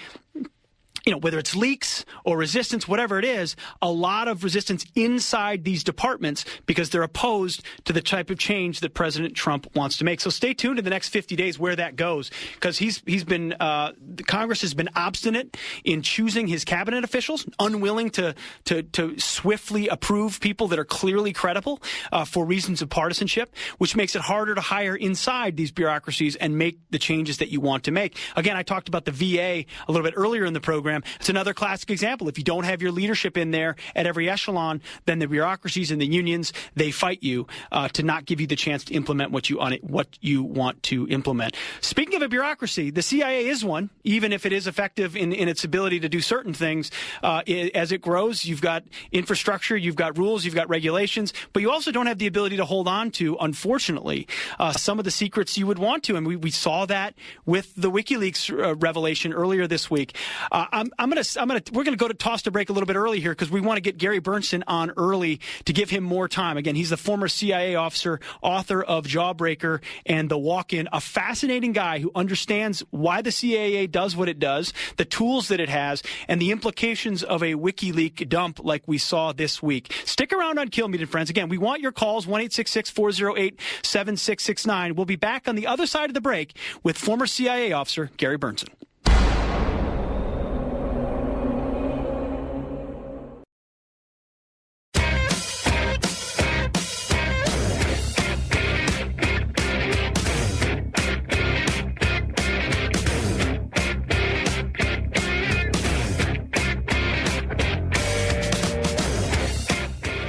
whether it's leaks or resistance, whatever it is, a lot of resistance inside these departments because they're opposed to the type of change that President Trump wants to make. So stay tuned in the next 50 days where that goes, because the Congress has been obstinate in choosing his cabinet officials, unwilling to swiftly approve people that are clearly credible for reasons of partisanship, which makes it harder to hire inside these bureaucracies and make the changes that you want to make. Again, I talked about the VA a little bit earlier in the program. It's another classic example. If you don't have your leadership in there at every echelon, then the bureaucracies and the unions, they fight you to not give you the chance to implement what you want to implement. Speaking of a bureaucracy, the CIA is one, even if it is effective in its ability to do certain things. As it grows, you've got infrastructure, you've got rules, you've got regulations, but you also don't have the ability to hold on to, unfortunately, some of the secrets you would want to. And we saw that with the WikiLeaks revelation earlier this week. We're gonna go to toss to break a little bit early here because we want to get Gary Bernstein on early to give him more time. Again, he's the former CIA officer, author of Jawbreaker and The Walk-In, a fascinating guy who understands why the CIA does what it does, the tools that it has, and the implications of a WikiLeaks dump like we saw this week. Stick around on Kilmeade Friends. Again, we want your calls, 1-866-408-7669. We'll be back on the other side of the break with former CIA officer Gary Bernstein.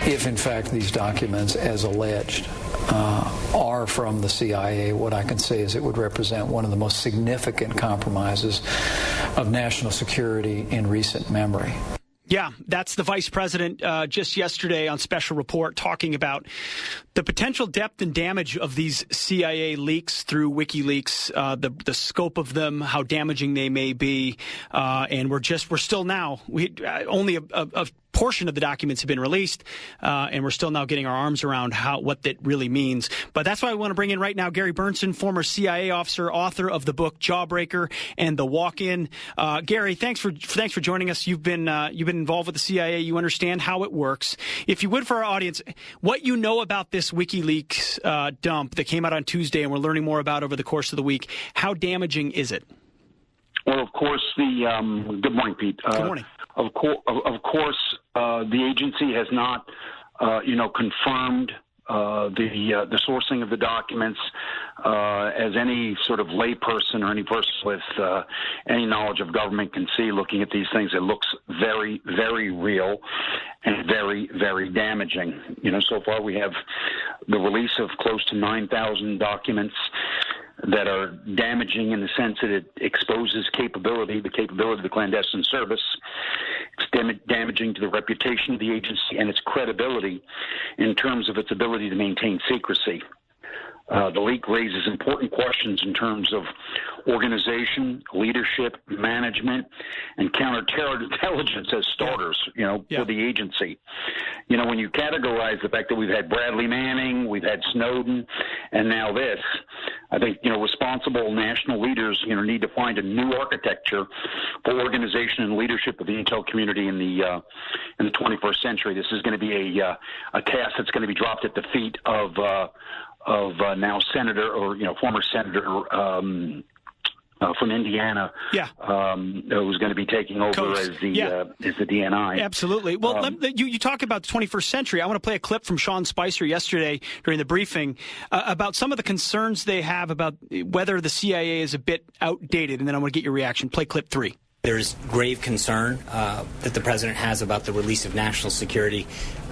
If, in fact, these documents, as alleged, are from the CIA, what I can say is it would represent one of the most significant compromises of national security in recent memory. Yeah, that's the vice president just yesterday on Special Report talking about the potential depth and damage of these CIA leaks through WikiLeaks, the scope of them, how damaging they may be, and we're still now only a portion of the documents have been released, and we're still now getting our arms around what that really means. But that's why I want to bring in right now Gary Bernstein, former CIA officer, author of the book Jawbreaker and The Walk-In. Gary, thanks for joining us. You've been involved with the CIA. You understand how it works. If you would, for our audience, what you know about this WikiLeaks dump that came out on Tuesday and we're learning more about over the course of the week, how damaging is it? Well, of course, good morning, Pete. Good morning. Of course, the agency has not, confirmed the sourcing of the documents as any sort of layperson or any person with any knowledge of government can see. Looking at these things, it looks very, very real and very, very damaging. So far we have the release of close to 9,000 documents that are damaging in the sense that it exposes the capability of the clandestine service. It's damaging to the reputation of the agency and its credibility in terms of its ability to maintain secrecy. The leak raises important questions in terms of organization, leadership, management, and counterintelligence as starters, for the agency. When you categorize the fact that we've had Bradley Manning, we've had Snowden, and now this, I think, responsible national leaders, need to find a new architecture for organization and leadership of the intel community in the 21st century. This is going to be a task that's going to be dropped at the feet of now Senator or former Senator from Indiana, who's going to be taking over as the DNI. Absolutely. Well, you talk about the 21st century. I want to play a clip from Sean Spicer yesterday during the briefing about some of the concerns they have about whether the CIA is a bit outdated, and then I want to get your reaction. Play clip 3. There's grave concern that the president has about the release of national security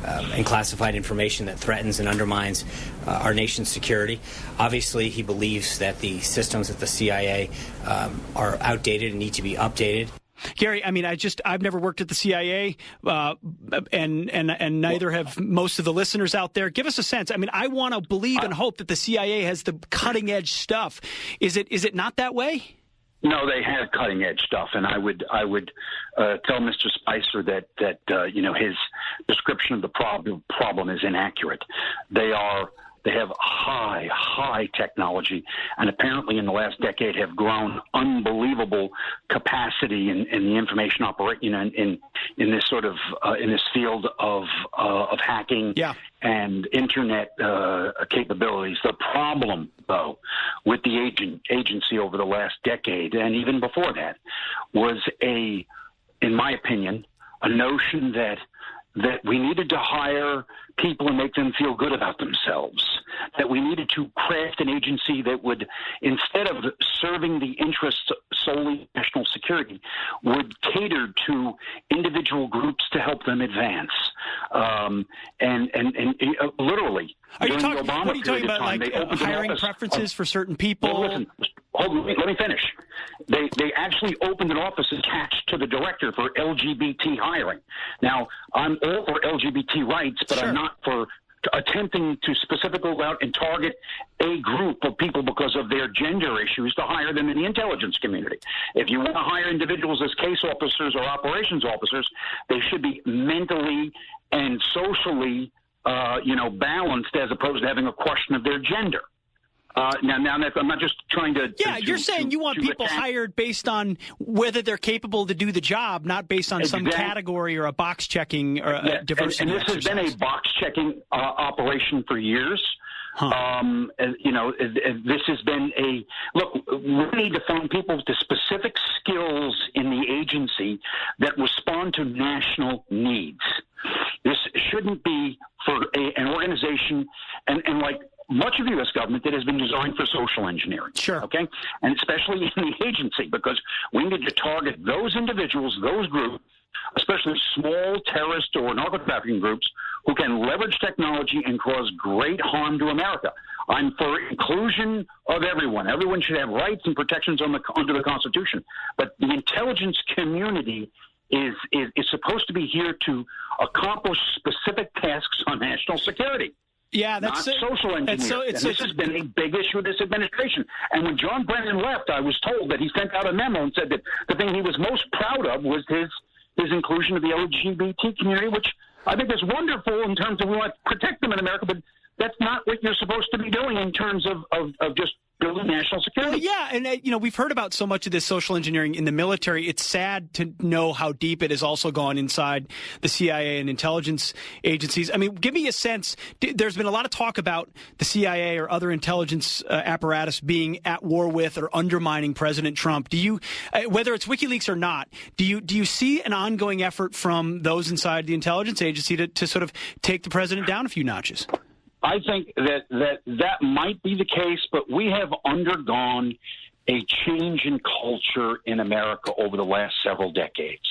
and classified information that threatens and undermines our nation's security. Obviously, he believes that the systems at the CIA are outdated and need to be updated. Gary, I mean, I've never worked at the CIA, and neither have most of the listeners out there. Give us a sense. I mean, I want to believe and hope that the CIA has the cutting edge stuff. Is it not that way? No, they have cutting edge stuff, and I would tell Mr. Spicer that his description of the problem is inaccurate. They have high technology, and apparently in the last decade have grown unbelievable capacity in the information in this sort of in this field of hacking and internet capabilities. The problem, though, with the agency over the last decade and even before that was in my opinion, a notion that we needed to hire people and make them feel good about themselves, that we needed to craft an agency that would, instead of serving the interests solely of national security, would cater to individual groups to help them advance. Literally, what are you talking about, like hiring preferences for certain people? Well, listen, let me finish. They actually opened an office attached to the director for LGBT hiring. Now, I'm all for LGBT rights, but I'm not for attempting to specifically go out and target a group of people because of their gender issues to hire them in the intelligence community. If you want to hire individuals as case officers or operations officers, they should be mentally and socially balanced as opposed to having a question of their gender. Now I'm not just trying to... Yeah, you're saying you want people hired based on whether they're capable to do the job, not based on some category or a box-checking or a diversity and this has been a box-checking operation for years. This has been look, we need to find people with the specific skills in the agency that respond to national needs. This shouldn't be for an organization and like much of the U.S. government that has been designed for social engineering. Sure. Okay? And especially in the agency, because we need to target those individuals, those groups, especially small terrorist or narco-trafficking groups who can leverage technology and cause great harm to America. I'm for inclusion of everyone. Everyone should have rights and protections under the Constitution. But the intelligence community is supposed to be here to accomplish specific tasks on national security. Yeah, that's not social engineering. This has been a big issue with this administration. And when John Brennan left, I was told that he sent out a memo and said that the thing he was most proud of was his inclusion of the LGBT community, which I think is wonderful in terms of we want to protect them in America, but that's not what you're supposed to be doing in terms of just building national security. Well, yeah, and we've heard about so much of this social engineering in the military. It's sad to know how deep it has also gone inside the CIA and intelligence agencies. I mean, give me a sense. There's been a lot of talk about the CIA or other intelligence apparatus being at war with or undermining President Trump. Do you, whether it's WikiLeaks or not, do you see an ongoing effort from those inside the intelligence agency to sort of take the president down a few notches? I think that might be the case, but we have undergone a change in culture in America over the last several decades.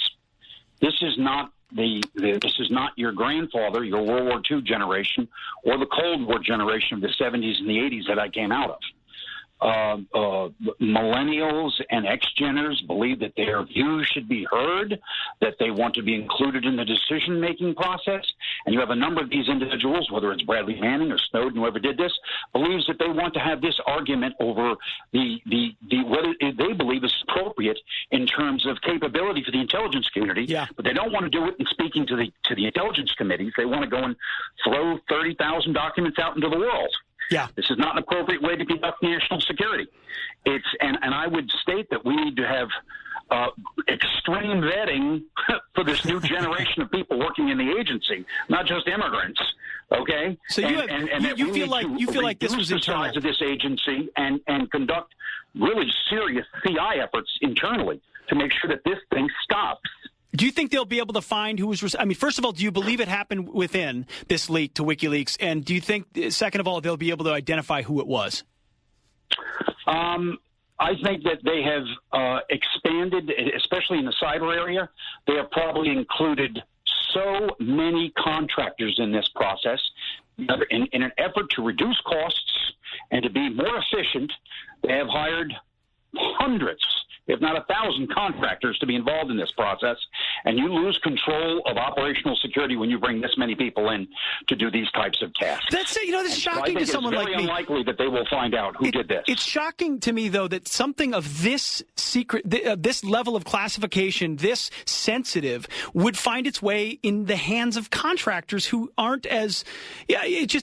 This is not this is not your grandfather, your World War II generation, or the Cold War generation of the 70s and the 80s that I came out of. Millennials and ex-Genners believe that their views should be heard, that they want to be included in the decision-making process. And you have a number of these individuals, whether it's Bradley Manning or Snowden, whoever did this, believes that they want to have this argument over the whether they believe is appropriate in terms of capability for the intelligence community. Yeah. But they don't want to do it in speaking to the intelligence committees. They want to go and throw 30,000 documents out into the world. Yeah. This is not an appropriate way to conduct national security. And I would state that we need to have extreme vetting for this new generation of people working in the agency, not just immigrants, Okay, so you feel like this was the internal. size of this agency and conduct really serious CI efforts internally to make sure that this thing stops. Do you think they'll be able to find who was? I mean, first of all, do you believe it happened within this leak to WikiLeaks? And do you think, second of all, they'll be able to identify who it was? I think that they have expanded, especially in the cyber area. They have probably included so many contractors in this process. In an effort to reduce costs and to be more efficient, they have hired hundreds, if not 1,000 contractors to be involved in this process, and you lose control of operational security when you bring this many people in to do these types of tasks. That's it. You know, this is shocking to someone like me. It's very unlikely that they will find out who did this. It's shocking to me, though, that something of this secret, this level of classification, this sensitive, would find its way in the hands of contractors who aren't as. Yeah, is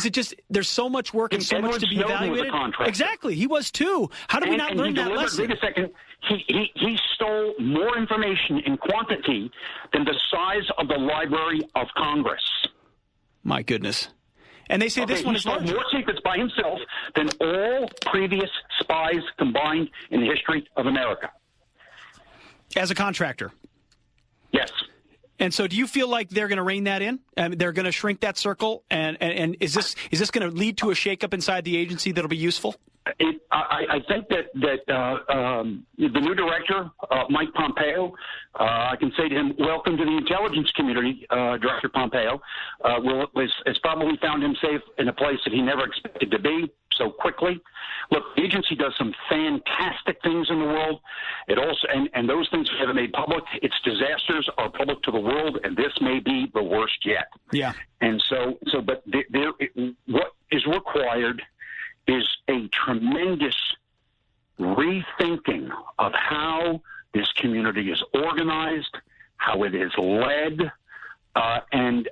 it just there's so much work and so much to be evaluated? Exactly, he was too. How did we not learn that lesson? Wait a second. He stole more information in quantity than the size of the Library of Congress. My goodness. And they say this one is larger. He stole more secrets by himself than all previous spies combined in the history of America. As a contractor? Yes. And so do you feel like they're going to rein that in? They're going to shrink that circle? And is this going to lead to a shakeup inside the agency that'll be useful? I think that the new director, Mike Pompeo, I can say to him, welcome to the intelligence community, Director Pompeo, has probably found him safe in a place that he never expected to be so quickly. Look, the agency does some fantastic things in the world. It also, and those things we haven't made public. Its disasters are public to the world, and this may be the worst yet. Yeah. And but what is required is a tremendous rethinking of how this community is organized, how it is led, and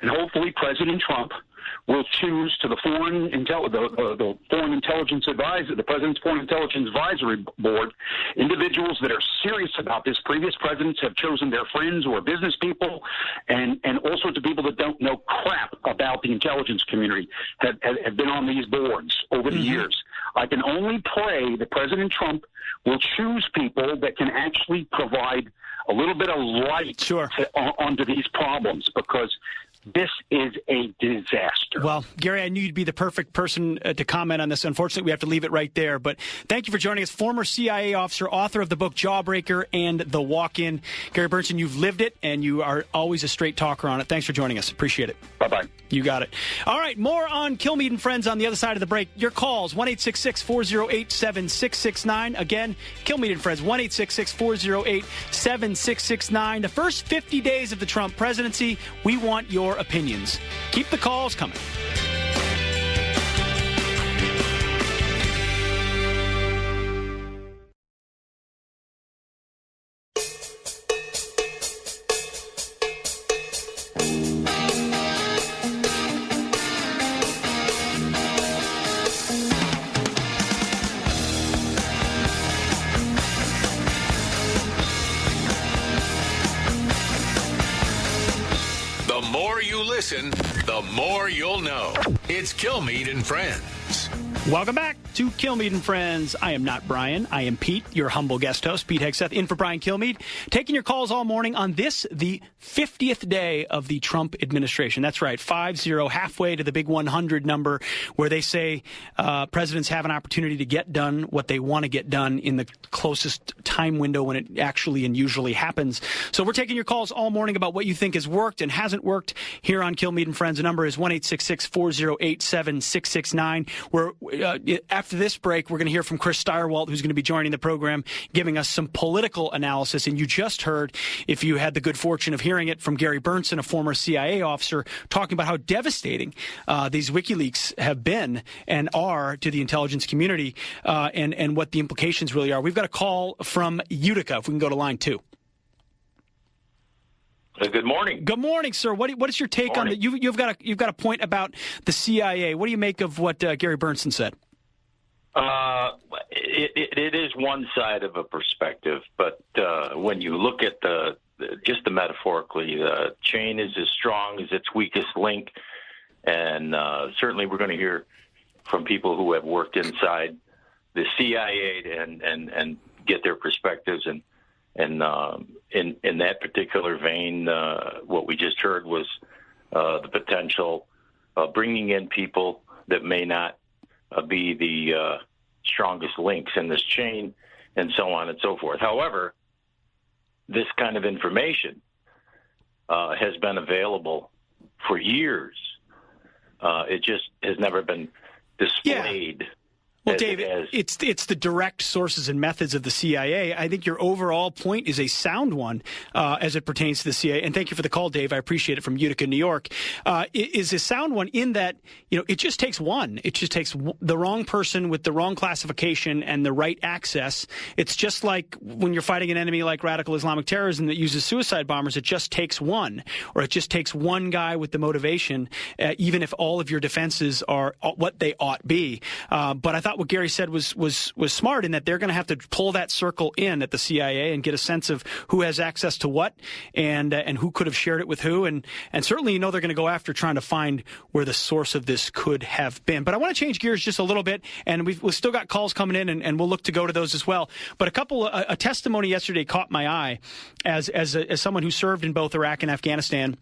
hopefully President Trump will choose to the foreign intelligence advisor, the President's Foreign Intelligence Advisory Board, individuals that are serious about this. Previous presidents have chosen their friends or business people, and all sorts of people that don't know crap about the intelligence community have been on these boards over the years. I can only pray that President Trump will choose people that can actually provide a little bit of light onto these problems, because this is a disaster. Well, Gary, I knew you'd be the perfect person to comment on this. Unfortunately, we have to leave it right there. But thank you for joining us. Former CIA officer, author of the book Jawbreaker and The Walk-In. Gary Bernstein, you've lived it, and you are always a straight talker on it. Thanks for joining us. Appreciate it. Bye-bye. You got it. All right, more on Kilmeade and Friends on the other side of the break. Your calls, 1-866-408-7669. Again, Kilmeade and Friends, 1-866-408-7669. The first 50 days of the Trump presidency, we want your opinions. Keep the calls coming. Listen, the more you'll know. It's Kilmeade and Friends. Welcome back to Kilmeade and Friends. I am not Brian. I am Pete, your humble guest host, Pete Hegseth, in for Brian Kilmeade, taking your calls all morning on this, the 50th day of the Trump administration. That's right, 50, halfway to the big 100 number, where they say presidents have an opportunity to get done what they want to get done in the closest time window when it actually and usually happens. So we're taking your calls all morning about what you think has worked and hasn't worked here on Kilmeade and Friends. The number is 1-866-408-7669. After this break, we're going to hear from Chris Steyerwalt, who's going to be joining the program, giving us some political analysis. And you just heard, if you had the good fortune of hearing it, from Gary Bernstein, a former CIA officer, talking about how devastating these WikiLeaks have been and are to the intelligence community, and what the implications really are. We've got a call from Utica, if we can go to line 2. Good morning. Good morning, sir. What is your take on that? You've got a point about the CIA. What do you make of what Gary Bernstein said? It is one side of a perspective, but when you look at the just metaphorically, the chain is as strong as its weakest link. And certainly we're going to hear from people who have worked inside the CIA and get their perspectives. And in that particular vein, what we just heard was the potential of bringing in people that may not be the strongest links in this chain, and so on and so forth. However, this kind of information has been available for years. It just has never been displayed. Yeah. Well, Dave, it's the direct sources and methods of the CIA. I think your overall point is a sound one as it pertains to the CIA. And thank you for the call, Dave. I appreciate it, from Utica, New York. It is a sound one in that, it just takes one. It just takes the wrong person with the wrong classification and the right access. It's just like when you're fighting an enemy like radical Islamic terrorism that uses suicide bombers. It just takes one, or it just takes one guy with the motivation, even if all of your defenses are what they ought be. But I thought what Gary said was smart, in that they're going to have to pull that circle in at the CIA and get a sense of who has access to what and who could have shared it with who. And certainly, they're going to go after trying to find where the source of this could have been. But I want to change gears just a little bit, and we've still got calls coming in, and we'll look to go to those as well. But a testimony yesterday caught my eye as someone who served in both Iraq and Afghanistan.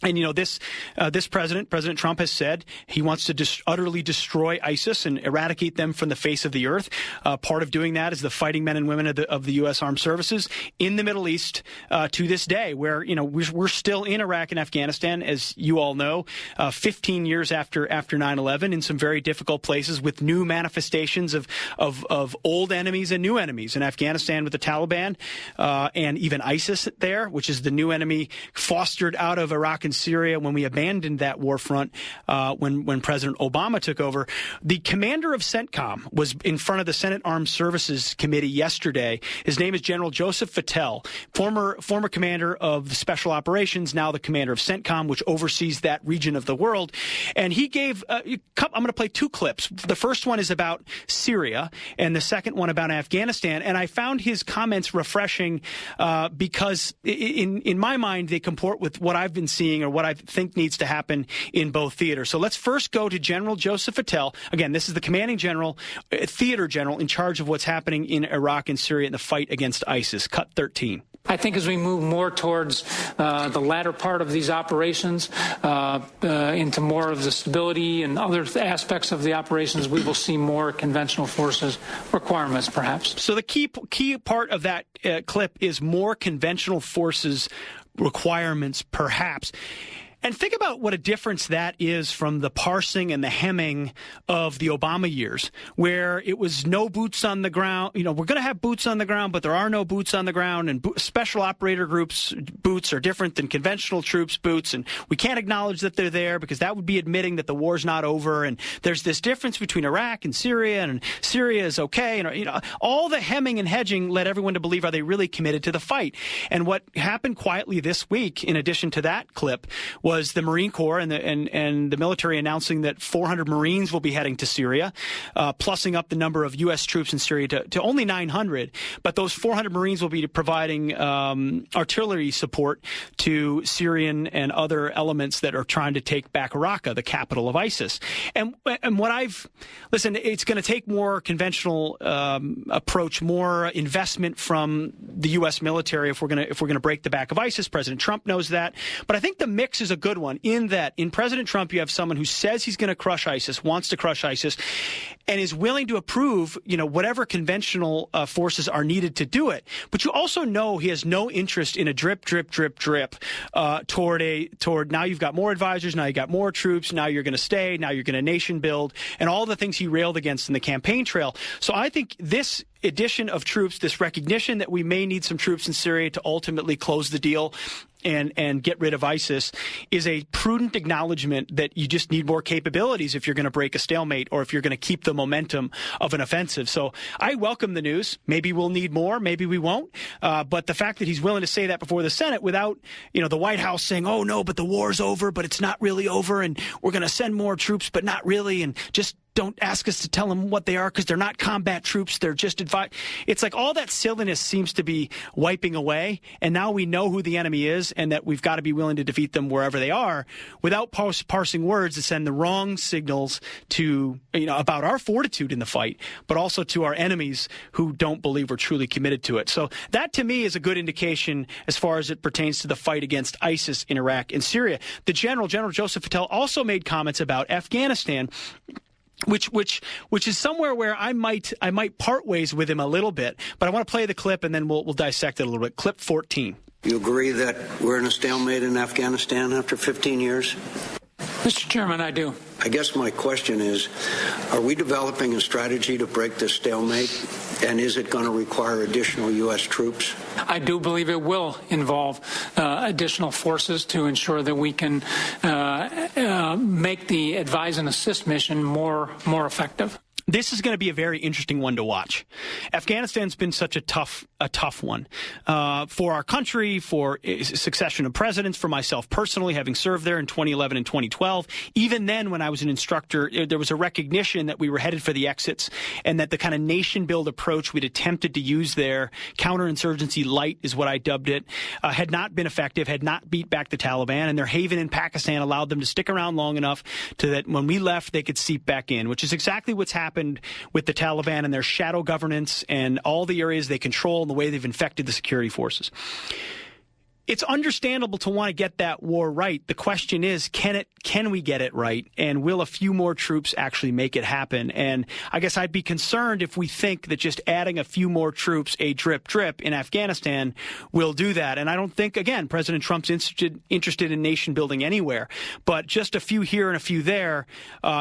And, this President Trump, has said he wants to utterly destroy ISIS and eradicate them from the face of the earth. Part of doing that is the fighting men and women of the U.S. Armed Services in the Middle East to this day, where, we're still in Iraq and Afghanistan, as you all know, 15 years after 9/11, in some very difficult places with new manifestations of old enemies and new enemies. In Afghanistan with the Taliban and even ISIS there, which is the new enemy fostered out of Iraq and Syria when we abandoned that war front when President Obama took over. The commander of CENTCOM was in front of the Senate Armed Services Committee yesterday. His name is General Joseph Fattel, former commander of the Special Operations, now the commander of CENTCOM, which oversees that region of the world. And he gave, I'm going to play two clips. The first one is about Syria, and the second one about Afghanistan. And I found his comments refreshing because in my mind, they comport with what I've been seeing, or what I think needs to happen in both theaters. So let's first go to General Joseph Fattel. Again, this is the commanding general, theater general, in charge of what's happening in Iraq and Syria in the fight against ISIS. Cut 13. I think as we move more towards the latter part of these operations, into more of the stability and other aspects of the operations, we will see more conventional forces requirements, perhaps. So the key part of that clip is more conventional forces requirements, perhaps. And think about what a difference that is from the parsing and the hemming of the Obama years, where it was no boots on the ground. We're going to have boots on the ground, but there are no boots on the ground. And special operator groups' boots are different than conventional troops' boots. And we can't acknowledge that they're there because that would be admitting that the war's not over. And there's this difference between Iraq and Syria is okay. And, all the hemming and hedging led everyone to believe, are they really committed to the fight? And what happened quietly this week, in addition to that clip, was the Marine Corps and the military announcing that 400 Marines will be heading to Syria, plussing up the number of U.S. troops in Syria to only 900. But those 400 Marines will be providing artillery support to Syrian and other elements that are trying to take back Raqqa, the capital of ISIS. And listen, it's going to take more conventional approach, more investment from the U.S. military if we're going to break the back of ISIS. President Trump knows that. But I think the mix is a good one, in that in President Trump you have someone who says he's going to crush ISIS, wants to crush ISIS, and is willing to approve, whatever conventional forces are needed to do it. But you also know he has no interest in a drip toward now you've got more advisors, now you got more troops, now you're going to stay, now you're going to nation build, and all the things he railed against in the campaign trail. So I think this addition of troops, this recognition that we may need some troops in Syria to ultimately close the deal and get rid of ISIS, is a prudent acknowledgement that you just need more capabilities if you're going to break a stalemate or if you're going to keep the momentum of an offensive. So I welcome the news. Maybe we'll need more, maybe we won't. But the fact that he's willing to say that before the Senate without, the White House saying, oh no, but the war's over, but it's not really over, and we're going to send more troops, but not really, and just don't ask us to tell them what they are because they're not combat troops. They're just advice. It's like all that silliness seems to be wiping away. And now we know who the enemy is and that we've got to be willing to defeat them wherever they are without parsing words that send the wrong signals to, about our fortitude in the fight, but also to our enemies who don't believe we're truly committed to it. So that to me is a good indication as far as it pertains to the fight against ISIS in Iraq and Syria. The General Joseph Patel, also made comments about Afghanistan, which is somewhere where I might part ways with him a little bit, but I want to play the clip and then we'll dissect it a little bit. Clip 14. You agree that we're in a stalemate in Afghanistan after 15 years? Mr. Chairman, I do. I guess my question is, are we developing a strategy to break this stalemate? And is it going to require additional U.S. troops? I do believe it will involve additional forces to ensure that we can make the advise and assist mission more effective. This is going to be a very interesting one to watch. Afghanistan's been such a tough one for our country, for a succession of presidents, for myself personally, having served there in 2011 and 2012. Even then, when I was an instructor, there was a recognition that we were headed for the exits and that the kind of nation-build approach we'd attempted to use there, counterinsurgency light is what I dubbed it, had not been effective, had not beat back the Taliban, and their haven in Pakistan allowed them to stick around long enough to that when we left, they could seep back in, which is exactly what's happened with the Taliban and their shadow governance and all the areas they control and the way they've infected the security forces. It's understandable to want to get that war right. The question is, can we get it right? And will a few more troops actually make it happen? And I guess I'd be concerned if we think that just adding a few more troops, a drip in Afghanistan will do that. And I don't think, again, President Trump's interested in nation building anywhere. But just a few here and a few there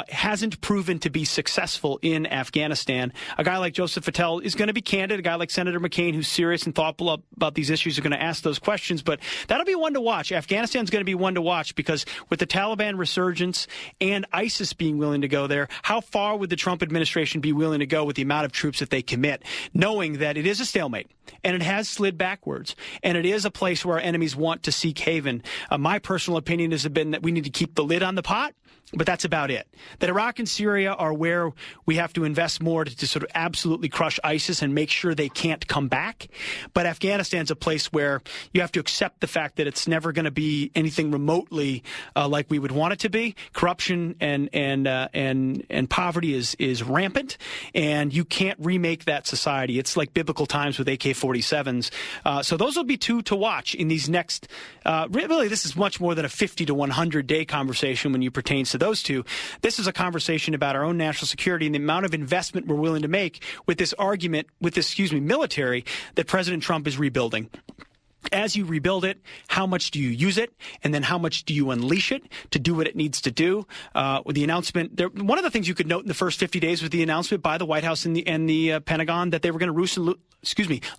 hasn't proven to be successful in Afghanistan. A guy like Joseph Patel is going to be candid. A guy like Senator McCain, who's serious and thoughtful about these issues, are going to ask those questions. But that'll be one to watch. Afghanistan's going to be one to watch because with the Taliban resurgence and ISIS being willing to go there, how far would the Trump administration be willing to go with the amount of troops that they commit, knowing that it is a stalemate and it has slid backwards and it is a place where our enemies want to seek haven? My personal opinion has been that we need to keep the lid on the pot. But that's about it. That Iraq and Syria are where we have to invest more to sort of absolutely crush ISIS and make sure they can't come back. But Afghanistan's a place where you have to accept the fact that it's never going to be anything remotely like we would want it to be. Corruption and poverty is rampant, and you can't remake that society. It's like biblical times with AK-47s. So those will be two to watch in these next. Really, this is much more than a 50 to 100 day conversation when you pertains to those two. This is a conversation about our own national security and the amount of investment we're willing to make with this argument, with this, military that President Trump is rebuilding. As you rebuild it, how much do you use it? And then how much do you unleash it to do what it needs to do? With the announcement, one of the things you could note in the first 50 days was the announcement by the White House and the Pentagon that they were going to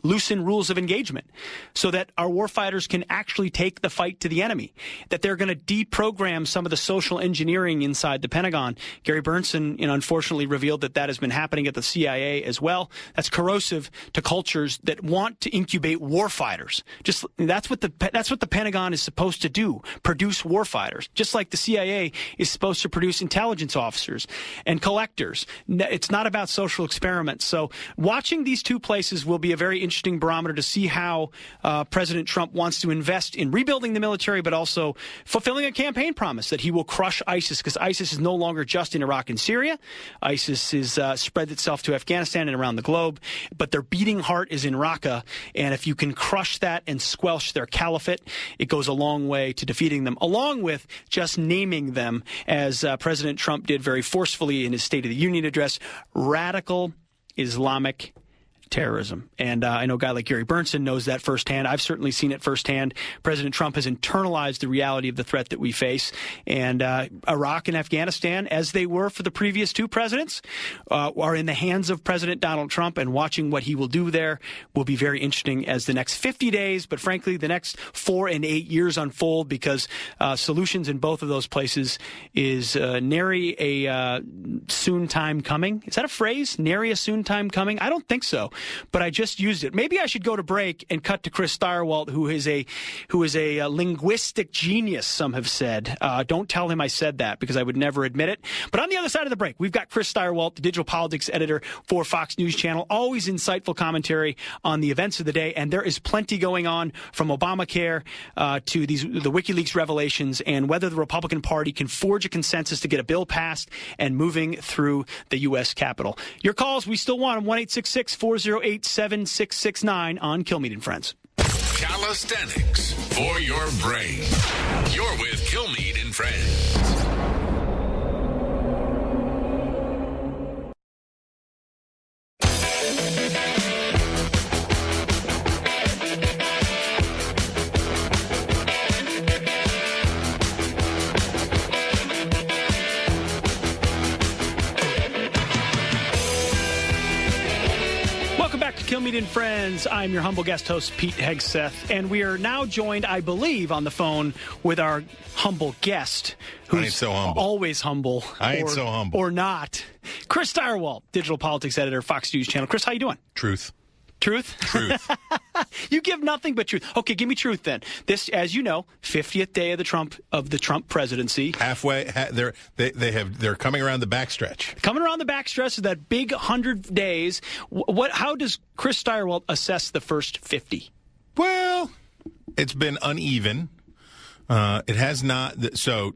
loosen rules of engagement so that our warfighters can actually take the fight to the enemy, that they're going to deprogram some of the social engineering inside the Pentagon. Gary Bernsen, unfortunately revealed that has been happening at the CIA as well. That's corrosive to cultures that want to incubate warfighters. That's what the Pentagon is supposed to do, produce warfighters, just like the CIA is supposed to produce intelligence officers and collectors. It's not about social experiments. So watching these two places will be a very interesting barometer to see how President Trump wants to invest in rebuilding the military, but also fulfilling a campaign promise that he will crush ISIS, because ISIS is no longer just in Iraq and Syria. ISIS is spread itself to Afghanistan and around the globe, but their beating heart is in Raqqa. And if you can crush that and squelch their caliphate, it goes a long way to defeating them, along with just naming them, as President Trump did very forcefully in his State of the Union address, radical Islamic terrorism. And I know a guy like Gary Bernsen knows that firsthand. I've certainly seen it firsthand. President Trump has internalized the reality of the threat that we face. And Iraq and Afghanistan, as they were for the previous two presidents, are in the hands of President Donald Trump, and watching what he will do there will be very interesting as the next 50 days, but frankly, the next 4 and 8 years unfold, because solutions in both of those places is nary a soon time coming. Is that a phrase? Nary a soon time coming? I don't think so. but I just used it. Maybe I should go to break and cut to Chris Stirewalt, who is a linguistic genius, some have said. Don't tell him I said that, because I would never admit it. But on the other side of the break, we've got Chris Stirewalt, the digital politics editor for Fox News Channel. Always insightful commentary on the events of the day, and there is plenty going on, from Obamacare to the WikiLeaks revelations, and whether the Republican Party can forge a consensus to get a bill passed and moving through the U.S. Capitol. Your calls, we still want them. 1-866-408-7669 on Kilmeade Friends. Calisthenics for your brain. You're with Kilmeade and Friends. Kilmeade and Friends. I'm your humble guest host, Pete Hegseth, and we are now joined, I believe, on the phone with our humble guest, who's so humble. Always humble. I ain't so humble. Or not. Chris Stirewalt, digital politics editor, Fox News Channel. Chris, how you doing? Truth. Truth? Truth. You give nothing but truth. Okay, give me truth then. This, as you know, 50th day of the Trump presidency. Halfway, they're coming around the backstretch. Coming around the backstretch of that big 100 days. How does Chris Stirewalt assess the first 50? Well, it's been uneven. It has not. So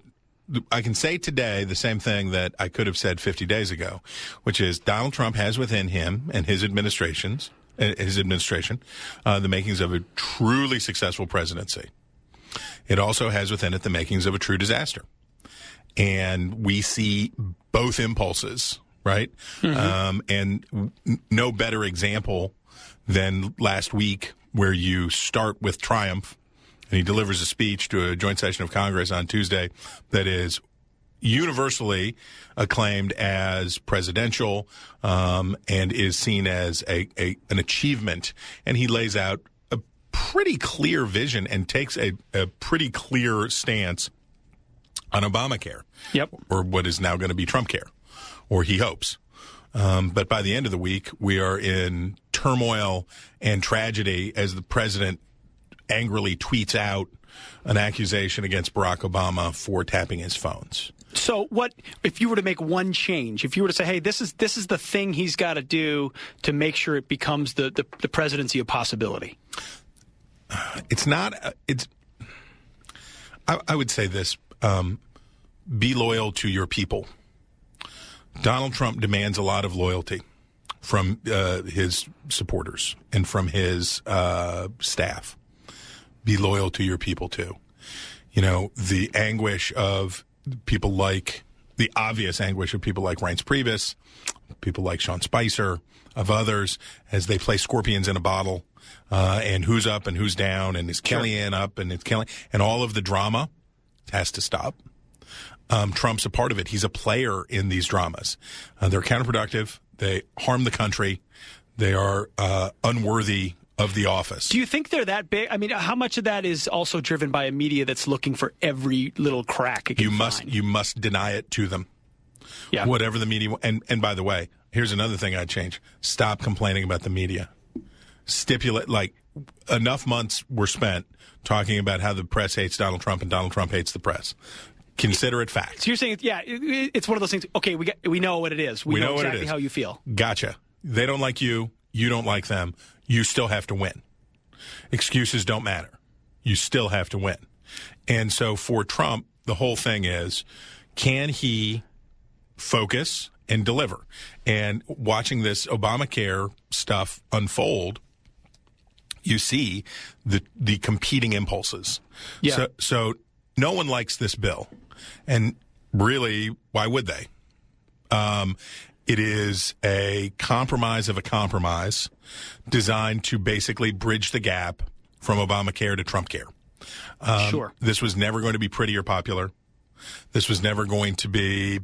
I can say today the same thing that I could have said 50 days ago, which is Donald Trump has within him and his administration, the makings of a truly successful presidency. It also has within it the makings of a true disaster. And we see both impulses, right? Mm-hmm. And no better example than last week, where you start with triumph, and he delivers a speech to a joint session of Congress on Tuesday that is universally acclaimed as presidential, and is seen as an achievement. And he lays out a pretty clear vision and takes a pretty clear stance on Obamacare. Yep. Or what is now going to be Trump care, or he hopes. But by the end of the week, we are in turmoil and tragedy as the president angrily tweets out an accusation against Barack Obama for tapping his phones. So what if you were to make one change? If you were to say, hey, this is the thing he's got to do to make sure it becomes the presidency a possibility? It's not. I would say this. Be loyal to your people. Donald Trump demands a lot of loyalty from his supporters and from his staff. Be loyal to your people, too. You know, the anguish of people like, the obvious anguish of people like Reince Priebus, people like Sean Spicer, of others, as they play scorpions in a bottle, and who's up and who's down, and is Kellyanne up and it's Kellyanne, and all of the drama has to stop. Trump's a part of it. He's a player in these dramas. They're counterproductive. They harm the country. They are unworthy of the office. Do you think they're that big? I mean, how much of that is also driven by a media that's looking for every little crack it can find? You must deny it to them. Yeah. Whatever the media. And by the way, here's another thing I'd change. Stop complaining about the media. Stipulate, like, enough months were spent talking about how the press hates Donald Trump and Donald Trump hates the press. Consider it fact. So you're saying, it's one of those things. Okay, we know what it is. We know exactly how you feel. Gotcha. They don't like you. You don't like them. You still have to win. Excuses don't matter. You still have to win. And so for Trump, the whole thing is, can he focus and deliver? And watching this Obamacare stuff unfold, you see the competing impulses. Yeah. So no one likes this bill. And really, why would they? It is a compromise of a compromise designed to basically bridge the gap from Obamacare to Trump care. Sure. This was never going to be pretty or popular. This was never going to be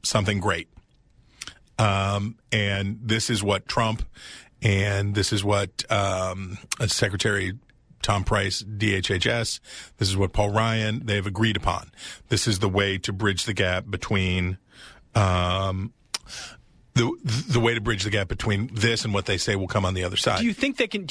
something great. And this is what Trump and this is what Secretary Tom Price, DHHS, this is what Paul Ryan, they've agreed upon. This is the way to bridge the gap between the way to bridge the gap between this and what they say will come on the other side. Do you think they can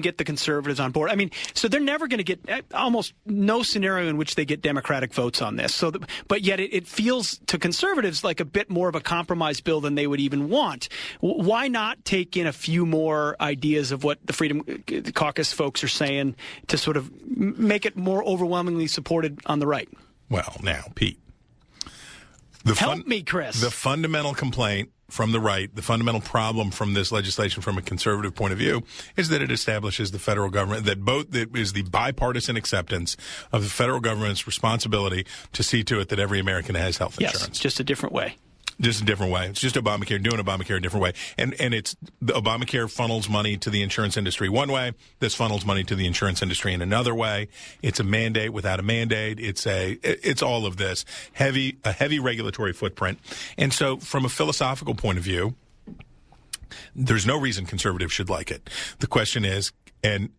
get the conservatives on board? I mean, so they're never going to get almost no scenario in which they get Democratic votes on this. So, but yet it feels to conservatives like a bit more of a compromise bill than they would even want. Why not take in a few more ideas of what the Freedom Caucus folks are saying to sort of make it more overwhelmingly supported on the right? Well, now, Pete. Help me, Chris. The fundamental complaint from the right, the fundamental problem from this legislation from a conservative point of view is that it establishes the federal government, that is the bipartisan acceptance of the federal government's responsibility to see to it that every American has health insurance. Yes, just a different way. Just a different way. It's just Obamacare, doing Obamacare a different way. And it's the Obamacare funnels money to the insurance industry one way. This funnels money to the insurance industry in another way. It's a mandate without a mandate. It's all of this. A heavy regulatory footprint. And so from a philosophical point of view, there's no reason conservatives should like it. The question is, and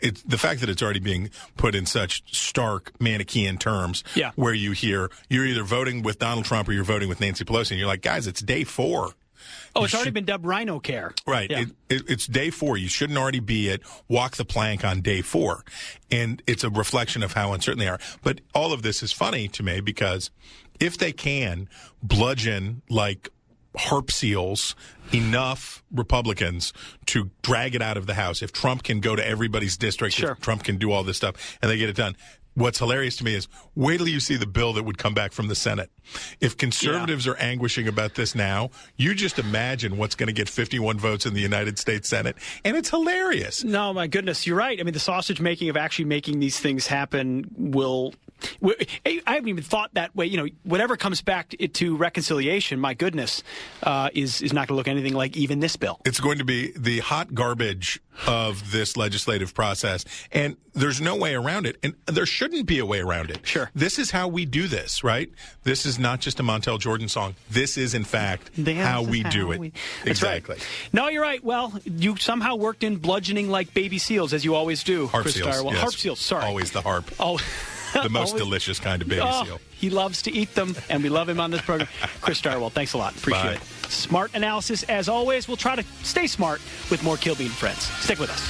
it's the fact that it's already being put in such stark Manichaean terms, where you're either voting with Donald Trump or you're voting with Nancy Pelosi, and you're like, guys, it's day 4. Oh, it's already been dubbed Rhino Care. Right. Yeah. It's day 4. You shouldn't already be at walk the plank on day 4. And it's a reflection of how uncertain they are. But all of this is funny to me because if they can bludgeon like harp seals enough Republicans to drag it out of the House, if Trump can go to everybody's district, if Trump can do all this stuff, and they get it done. What's hilarious to me is wait till you see the bill that would come back from the Senate. If conservatives are anguishing about this now, you just imagine what's going to get 51 votes in the United States Senate, and it's hilarious. No, my goodness, you're right. I mean, the sausage making of actually making these things happen will... I haven't even thought that way. You know, whatever comes back to reconciliation, my goodness, is not going to look anything like even this bill. It's going to be the hot garbage of this legislative process, and there's no way around it, and there shouldn't be a way around it. Sure. This is how we do this, right? This is not just a Montel Jordan song. This is, in fact, how we do it. Exactly. Right. No, you're right. Well, you somehow worked in bludgeoning like baby seals, as you always do, Harp Chris seals, Stirewell. yes. Harp seals, sorry. Always the harp. Oh. The most delicious kind of baby seal. He loves to eat them, and we love him on this program. Chris Stirewell, thanks a lot. Appreciate it. Smart analysis, as always. We'll try to stay smart with more Kilmeade Friends. Stick with us.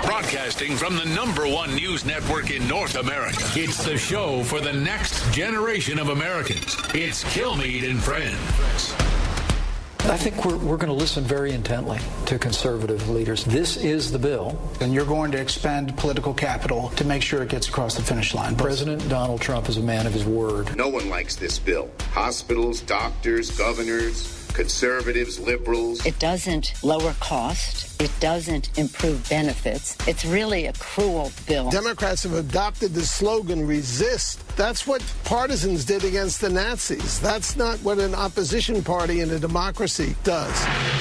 Broadcasting from the #1 news network in North America. It's the show for the next generation of Americans. It's Kilmeade and Friends. I think we're going to listen very intently to conservative leaders. This is the bill. And you're going to expend political capital to make sure it gets across the finish line. President Donald Trump is a man of his word. No one likes this bill. Hospitals, doctors, governors, conservatives, liberals. It doesn't lower cost. It doesn't improve benefits. It's really a cruel bill. Democrats have adopted the slogan, resist. That's what partisans did against the Nazis. That's not what an opposition party in a democracy does.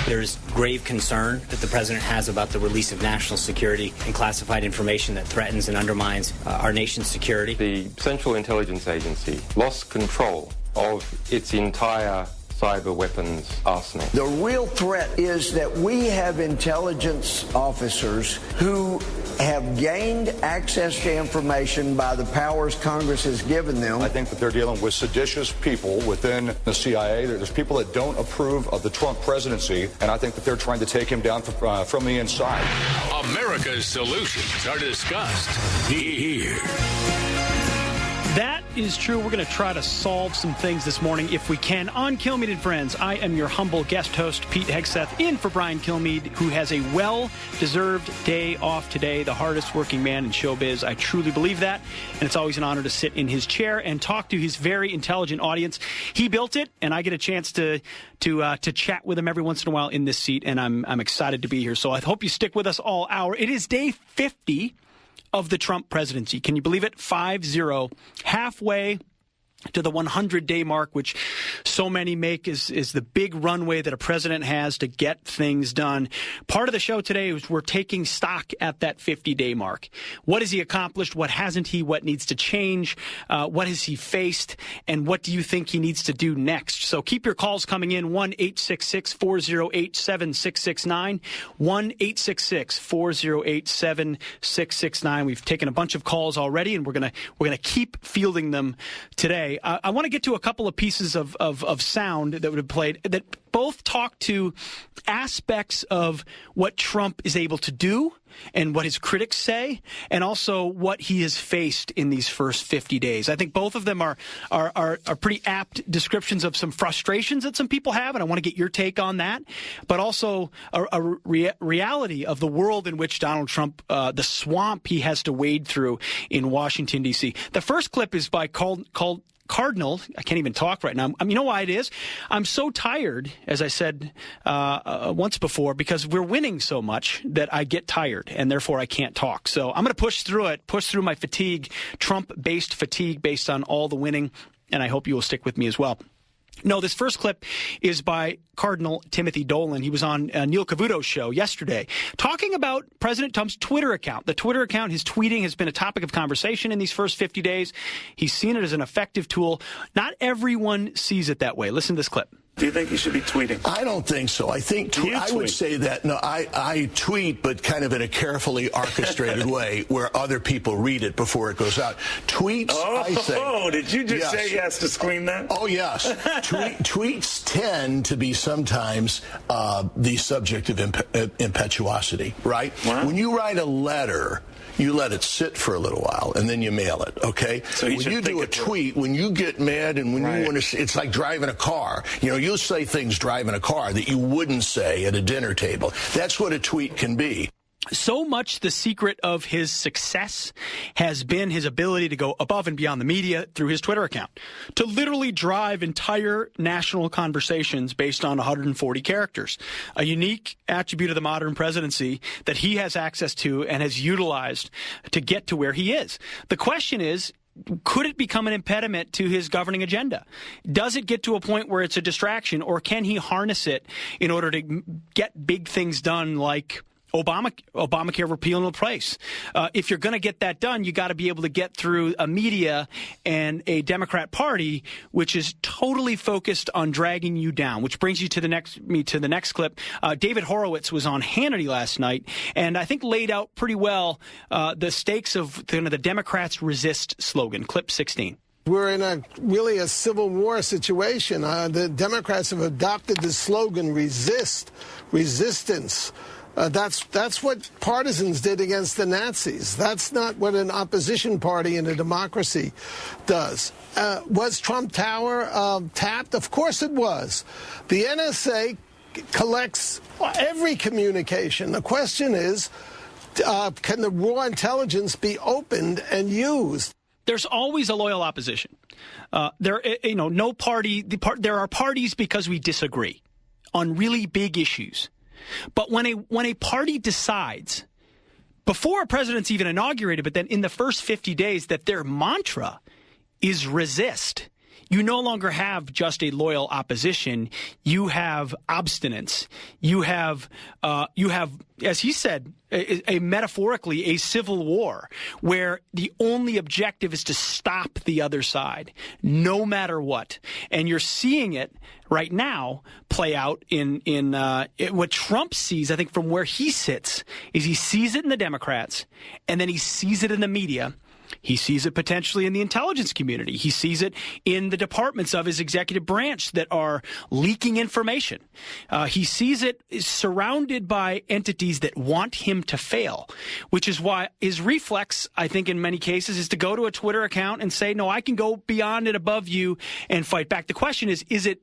There's grave concern that the president has about the release of national security and classified information that threatens and undermines our nation's security. The Central Intelligence Agency lost control of its entire cyber weapons arsenal. The real threat is that we have intelligence officers who have gained access to information by the powers Congress has given them. I think that they're dealing with seditious people within the CIA. There's people that don't approve of the Trump presidency, and I think that they're trying to take him down from the inside. America's solutions are discussed here. That is true. We're going to try to solve some things this morning if we can on Kilmeade and Friends. I am your humble guest host, Pete Hegseth, in for Brian Kilmeade, who has a well-deserved day off today, the hardest working man in showbiz. I truly believe that, and it's always an honor to sit in his chair and talk to his very intelligent audience. He built it, and I get a chance to chat with him every once in a while in this seat, and I'm excited to be here. So I hope you stick with us all hour. It is day 50 of the Trump presidency. Can you believe it? 5-0. Halfway to the 100-day mark, which so many make is the big runway that a president has to get things done. Part of the show today is we're taking stock at that 50-day mark. What has he accomplished? What hasn't he? What needs to change? What has he faced? And what do you think he needs to do next? So keep your calls coming in, 1-866-408-7669, 1-866-408-7669. We've taken a bunch of calls already, and we're gonna keep fielding them today. I want to get to a couple of pieces of sound that would have played that both talk to aspects of what Trump is able to do and what his critics say, and also what he has faced in these first 50 days. I think both of them are pretty apt descriptions of some frustrations that some people have, and I want to get your take on that, but also a reality of the world in which Donald Trump, the swamp he has to wade through in Washington, D.C. The first clip is by Cardinal. I can't even talk right now. You know why it is? I'm so tired, as I said once before, because we're winning so much that I get tired, and therefore I can't talk. So I'm going to push through my fatigue, Trump-based fatigue based on all the winning, and I hope you will stick with me as well. No, this first clip is by Cardinal Timothy Dolan. He was on Neil Cavuto's show yesterday talking about President Trump's Twitter account. The Twitter account, his tweeting has been a topic of conversation in these first 50 days. He's seen it as an effective tool. Not everyone sees it that way. Listen to this clip. Do you think he should be tweeting? I don't think so. I think I would say that, no, I tweet, but kind of in a carefully orchestrated way where other people read it before it goes out. Tweets, I think. Did you just say he has to scream that? Oh, yes. Tweets tend to be sometimes the subject of impetuosity, right? Wow. When you write a letter, you let it sit for a little while, and then you mail it, okay? So when you do a tweet, when you get mad and when you want to, it's like driving a car. You know, you'll say things driving a car that you wouldn't say at a dinner table. That's what a tweet can be. So much the secret of his success has been his ability to go above and beyond the media through his Twitter account, to literally drive entire national conversations based on 140 characters, a unique attribute of the modern presidency that he has access to and has utilized to get to where he is. The question is, could it become an impediment to his governing agenda? Does it get to a point where it's a distraction, or can he harness it in order to get big things done like Obamacare repeal and replace? If you're going to get that done, you got to be able to get through a media and a Democrat Party which is totally focused on dragging you down. Which brings you to the next clip. David Horowitz was on Hannity last night, and I think laid out pretty well the stakes of the Democrats resist slogan. Clip 16. We're in really a civil war situation. The Democrats have adopted the slogan resistance. That's what partisans did against the Nazis. That's not what an opposition party in a democracy does. Was Trump Tower tapped? Of course it was. The NSA collects every communication. The question is, can the raw intelligence be opened and used? There's always a loyal opposition. No party. There are parties because we disagree on really big issues. But when a party decides, before a president's even inaugurated, but then in the first 50 days, that their mantra is resist, you no longer have just a loyal opposition. You have obstinance. You have, as he said, metaphorically, a civil war where the only objective is to stop the other side, no matter what. And you're seeing it right now play out in what Trump sees, I think, from where he sits, is he sees it in the Democrats, and then he sees it in the media. He sees it potentially in the intelligence community. He sees it in the departments of his executive branch that are leaking information. He sees it surrounded by entities that want him to fail, which is why his reflex, I think, in many cases, is to go to a Twitter account and say, no, I can go beyond and above you and fight back. The question is it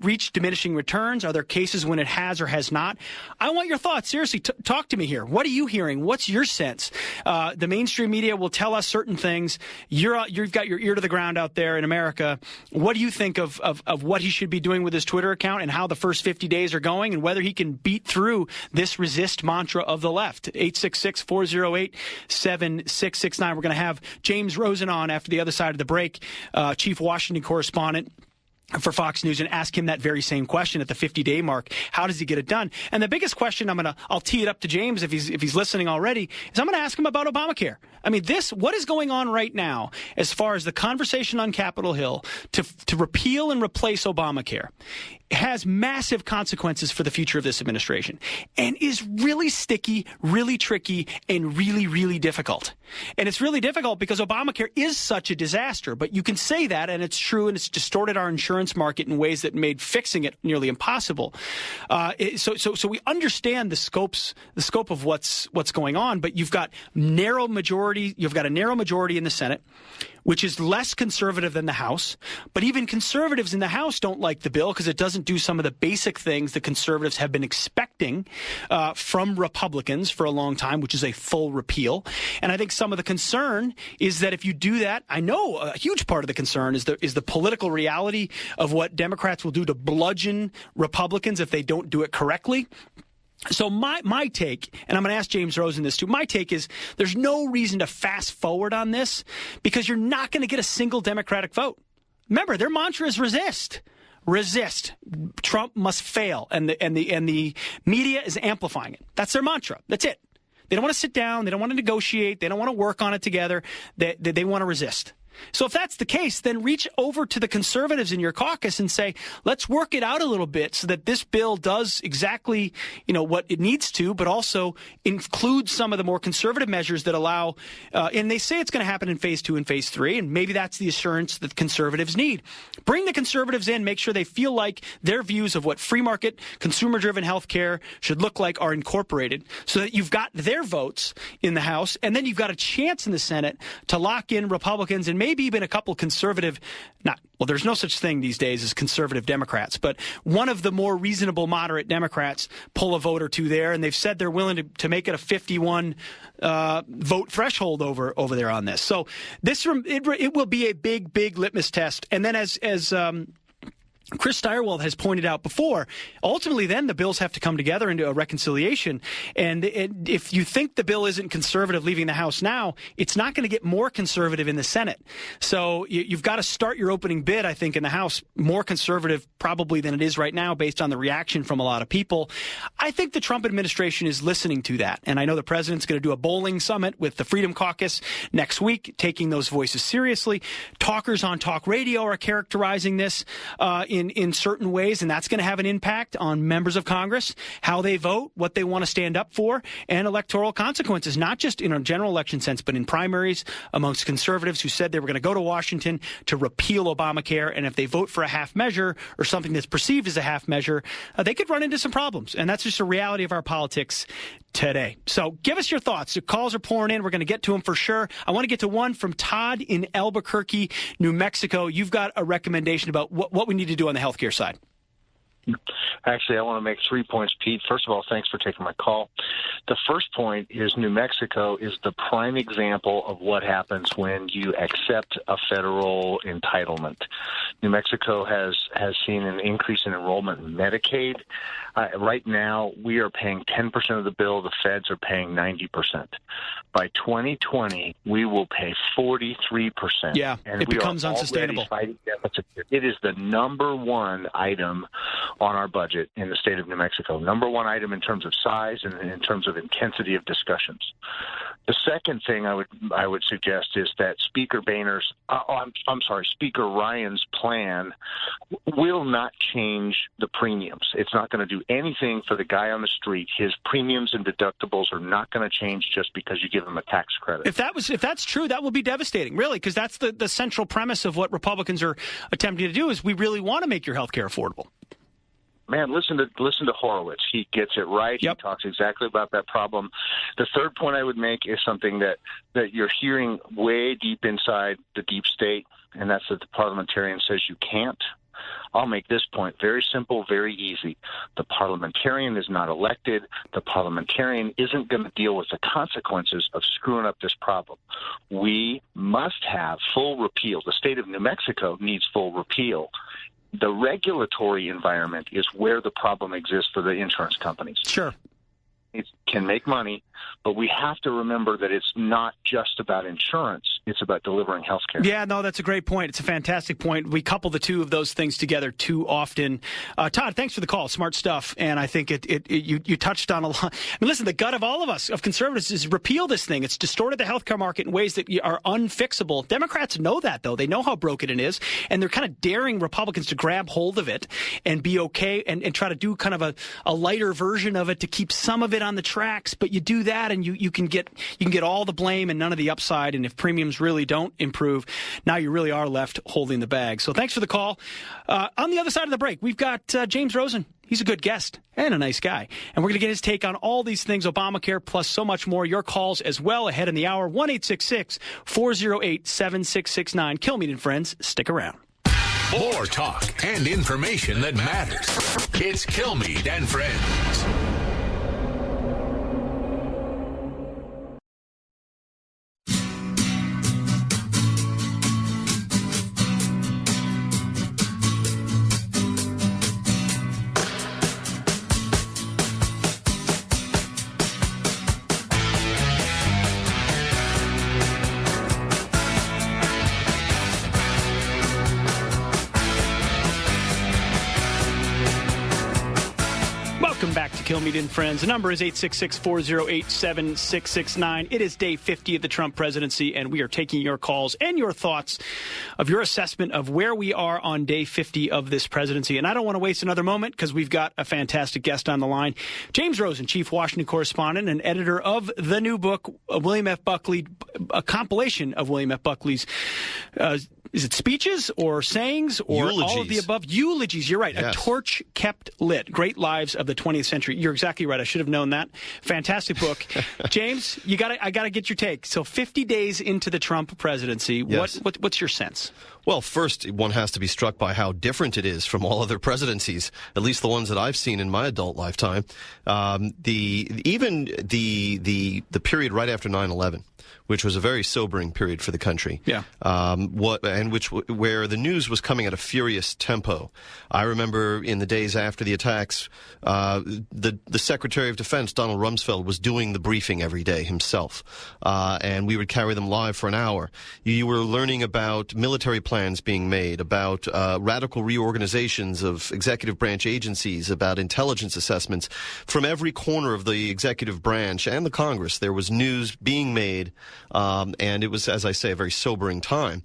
reached diminishing returns? Are there cases when it has or has not? I want your thoughts. Seriously, talk to me here. What are you hearing? What's your sense? The mainstream media will tell us certain things. You've got your ear to the ground out there in America. What do you think of what he should be doing with his Twitter account and how the first 50 days are going and whether he can beat through this resist mantra of the left? 866-408-7669. We're going to have James Rosen on after the other side of the break, chief Washington correspondent for Fox News, and ask him that very same question at the 50-day mark. How does he get it done? And the biggest question I'll tee it up to James if he's listening already, is I'm going to ask him about Obamacare. I mean, what is going on right now as far as the conversation on Capitol Hill to repeal and replace Obamacare has massive consequences for the future of this administration and is really sticky, really tricky, and really, really difficult. And it's really difficult because Obamacare is such a disaster, but you can say that, and it's true, and it's distorted our insurance market in ways that made fixing it nearly impossible. So we understand the scope of what's going on, but you've got a narrow majority in the Senate, which is less conservative than the House. But even conservatives in the House don't like the bill because it doesn't do some of the basic things that conservatives have been expecting from Republicans for a long time, which is a full repeal. And I think some of the concern is that if you do that, I know a huge part of the concern is the political reality of what Democrats will do to bludgeon Republicans if they don't do it correctly. So my take, and I'm going to ask James Rosen this too, my take is there's no reason to fast forward on this because you're not going to get a single Democratic vote. Remember, their mantra is resist. Resist. Trump must fail, and the media is amplifying it. That's their mantra. That's it. They don't want to sit down. They don't want to negotiate. They don't want to work on it together. They want to resist. So if that's the case, then reach over to the conservatives in your caucus and say, let's work it out a little bit so that this bill does exactly, what it needs to, but also include some of the more conservative measures that allow, and they say it's going to happen in phase 2 and phase 3, and maybe that's the assurance that conservatives need. Bring the conservatives in, make sure they feel like their views of what free market, consumer-driven health care should look like are incorporated so that you've got their votes in the House, and then you've got a chance in the Senate to lock in Republicans and maybe even a couple conservative, there's no such thing these days as conservative Democrats, but one of the more reasonable moderate Democrats pull a vote or two there, and they've said they're willing to make it a 51 vote threshold over there on this. So it will be a big litmus test. And then as Chris Stirewalt has pointed out before, ultimately then the bills have to come together into a reconciliation. And if you think the bill isn't conservative leaving the House now, it's not going to get more conservative in the Senate. So you've got to start your opening bid, I think, in the House more conservative probably than it is right now based on the reaction from a lot of people. I think the Trump administration is listening to that. And I know the president's going to do a bowling summit with the Freedom Caucus next week, taking those voices seriously. Talkers on talk radio are characterizing this in certain ways, and that's going to have an impact on members of Congress, how they vote, what they want to stand up for, and electoral consequences, not just in a general election sense, but in primaries amongst conservatives who said they were going to go to Washington to repeal Obamacare, and if they vote for a half measure or something that's perceived as a half measure, they could run into some problems, and that's just a reality of our politics today. So give us your thoughts. The calls are pouring in. We're going to get to them for sure. I want to get to one from Todd in Albuquerque, New Mexico. You've got a recommendation about what we need to do on the healthcare side. Actually, I want to make 3 points, Pete. First of all, thanks for taking my call. The first point is New Mexico is the prime example of what happens when you accept a federal entitlement. New Mexico has seen an increase in enrollment in Medicaid. Right now, we are paying 10% of the bill. The feds are paying 90%. By 2020, we will pay 43%. Yeah, and it becomes unsustainable. It is the number one item on our budget in the state of New Mexico. Number one item in terms of size and in terms of intensity of discussions. The second thing I would suggest is that Speaker Ryan's plan will not change the premiums. It's not going to do anything for the guy on the street. His premiums and deductibles are not going to change just because you give him a tax credit. If that's true, that will be devastating, really, because that's the central premise of what Republicans are attempting to do is we really want to make your health care affordable. Man, listen to Horowitz. He gets it right. Yep. He talks exactly about that problem. The third point I would make is something that you're hearing way deep inside the deep state, and that's that the parliamentarian says you can't. I'll make this point very simple, very easy. The parliamentarian is not elected. The parliamentarian isn't going to deal with the consequences of screwing up this problem. We must have full repeal. The state of New Mexico needs full repeal. The regulatory environment is where the problem exists for the insurance companies. Sure. It can make money, but we have to remember that it's not just about insurance. It's about delivering health care. Yeah, no, that's a great point. It's a fantastic point. We couple the two of those things together too often. Todd, thanks for the call. Smart stuff. And I think you touched on a lot. I mean, listen, the gut of all of us, of conservatives, is repeal this thing. It's distorted the healthcare market in ways that are unfixable. Democrats know that, though. They know how broken it is, and they're kind of daring Republicans to grab hold of it and be okay and try to do kind of a lighter version of it to keep some of it on the tracks. But you do that, and you can get all the blame and none of the upside. And if premiums really don't improve, now you really are left holding the bag. So thanks for the call. On the other side of the break, we've got James Rosen. He's a good guest and a nice guy. And we're going to get his take on all these things, Obamacare, plus so much more. Your calls as well ahead in the hour. 1-866-408-7669. Kilmeade and Friends. Stick around. More talk and information that matters. It's Kilmeade and Friends. Back to Kilmeade and Friends. The number is 866-408-7669. It is day 50 of the Trump presidency, and we are taking your calls and your thoughts of your assessment of where we are on day 50 of this presidency. And I don't want to waste another moment because we've got a fantastic guest on the line. James Rosen, chief Washington correspondent and editor of the new book, William F. Buckley, a compilation of William F. Buckley's is it speeches or sayings or eulogies. All of the above? Eulogies, you're right. Yes. A torch kept lit. Great lives of the 20th century. You're exactly right. I should have known that. Fantastic book. James, I got to get your take. So 50 days into the Trump presidency, yes. What's your sense? Well, first, one has to be struck by how different it is from all other presidencies, at least the ones that I've seen in my adult lifetime. The period right after 9/11, which was a very sobering period for the country. Yeah. Where the news was coming at a furious tempo. I remember in the days after the attacks, the Secretary of Defense, Donald Rumsfeld, was doing the briefing every day himself, and we would carry them live for an hour. You were learning about military plans being made, about radical reorganizations of executive branch agencies, about intelligence assessments. From every corner of the executive branch and the Congress, there was news being made, and it was, as I say, a very sobering time.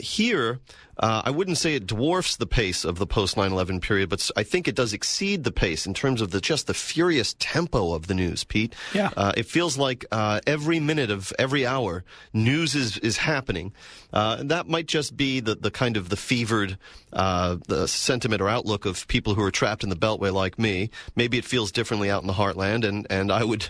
Here, I wouldn't say it dwarfs the pace of the post-9/11 period, but I think it does exceed the pace in terms of just the furious tempo of the news, Pete. Yeah. It feels like every minute of every hour, news is happening. And that might just be the kind of the fevered the sentiment or outlook of people who are trapped in the Beltway like me. Maybe it feels differently out in the heartland, and I would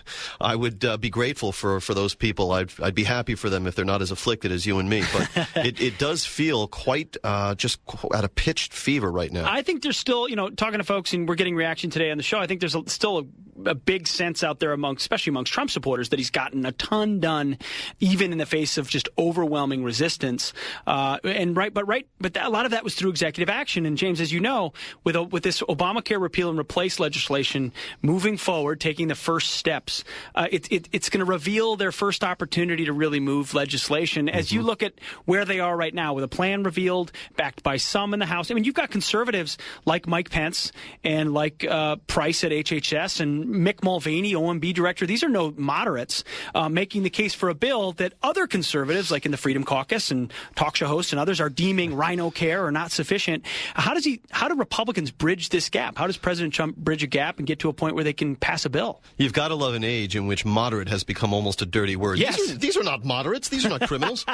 be grateful for those people. I'd be happy for them if they're not as afflicted as you and me. But it does feel quite just at a pitched fever right now. I think there's still, talking to folks, and we're getting reaction today on the show, I think there's still a big sense out there especially amongst Trump supporters, that he's gotten a ton done, even in the face of just overwhelming resistance. But a lot of that was through executive action. And James, as you know, with this Obamacare repeal and replace legislation moving forward, taking the first steps, it's going to reveal their first opportunity to really move legislation. As you look at where they are right now, with a plan revealed, backed by some in the House. I mean, you've got conservatives like Mike Pence and like Price at HHS and Mick Mulvaney, OMB director. These are no moderates making the case for a bill that other conservatives, like in the Freedom Caucus and talk show hosts and others, are deeming rhino care or not sufficient. How do Republicans bridge this gap? How does President Trump bridge a gap and get to a point where they can pass a bill? You've got to love an age in which moderate has become almost a dirty word. Yes. These are not moderates. These are not criminals.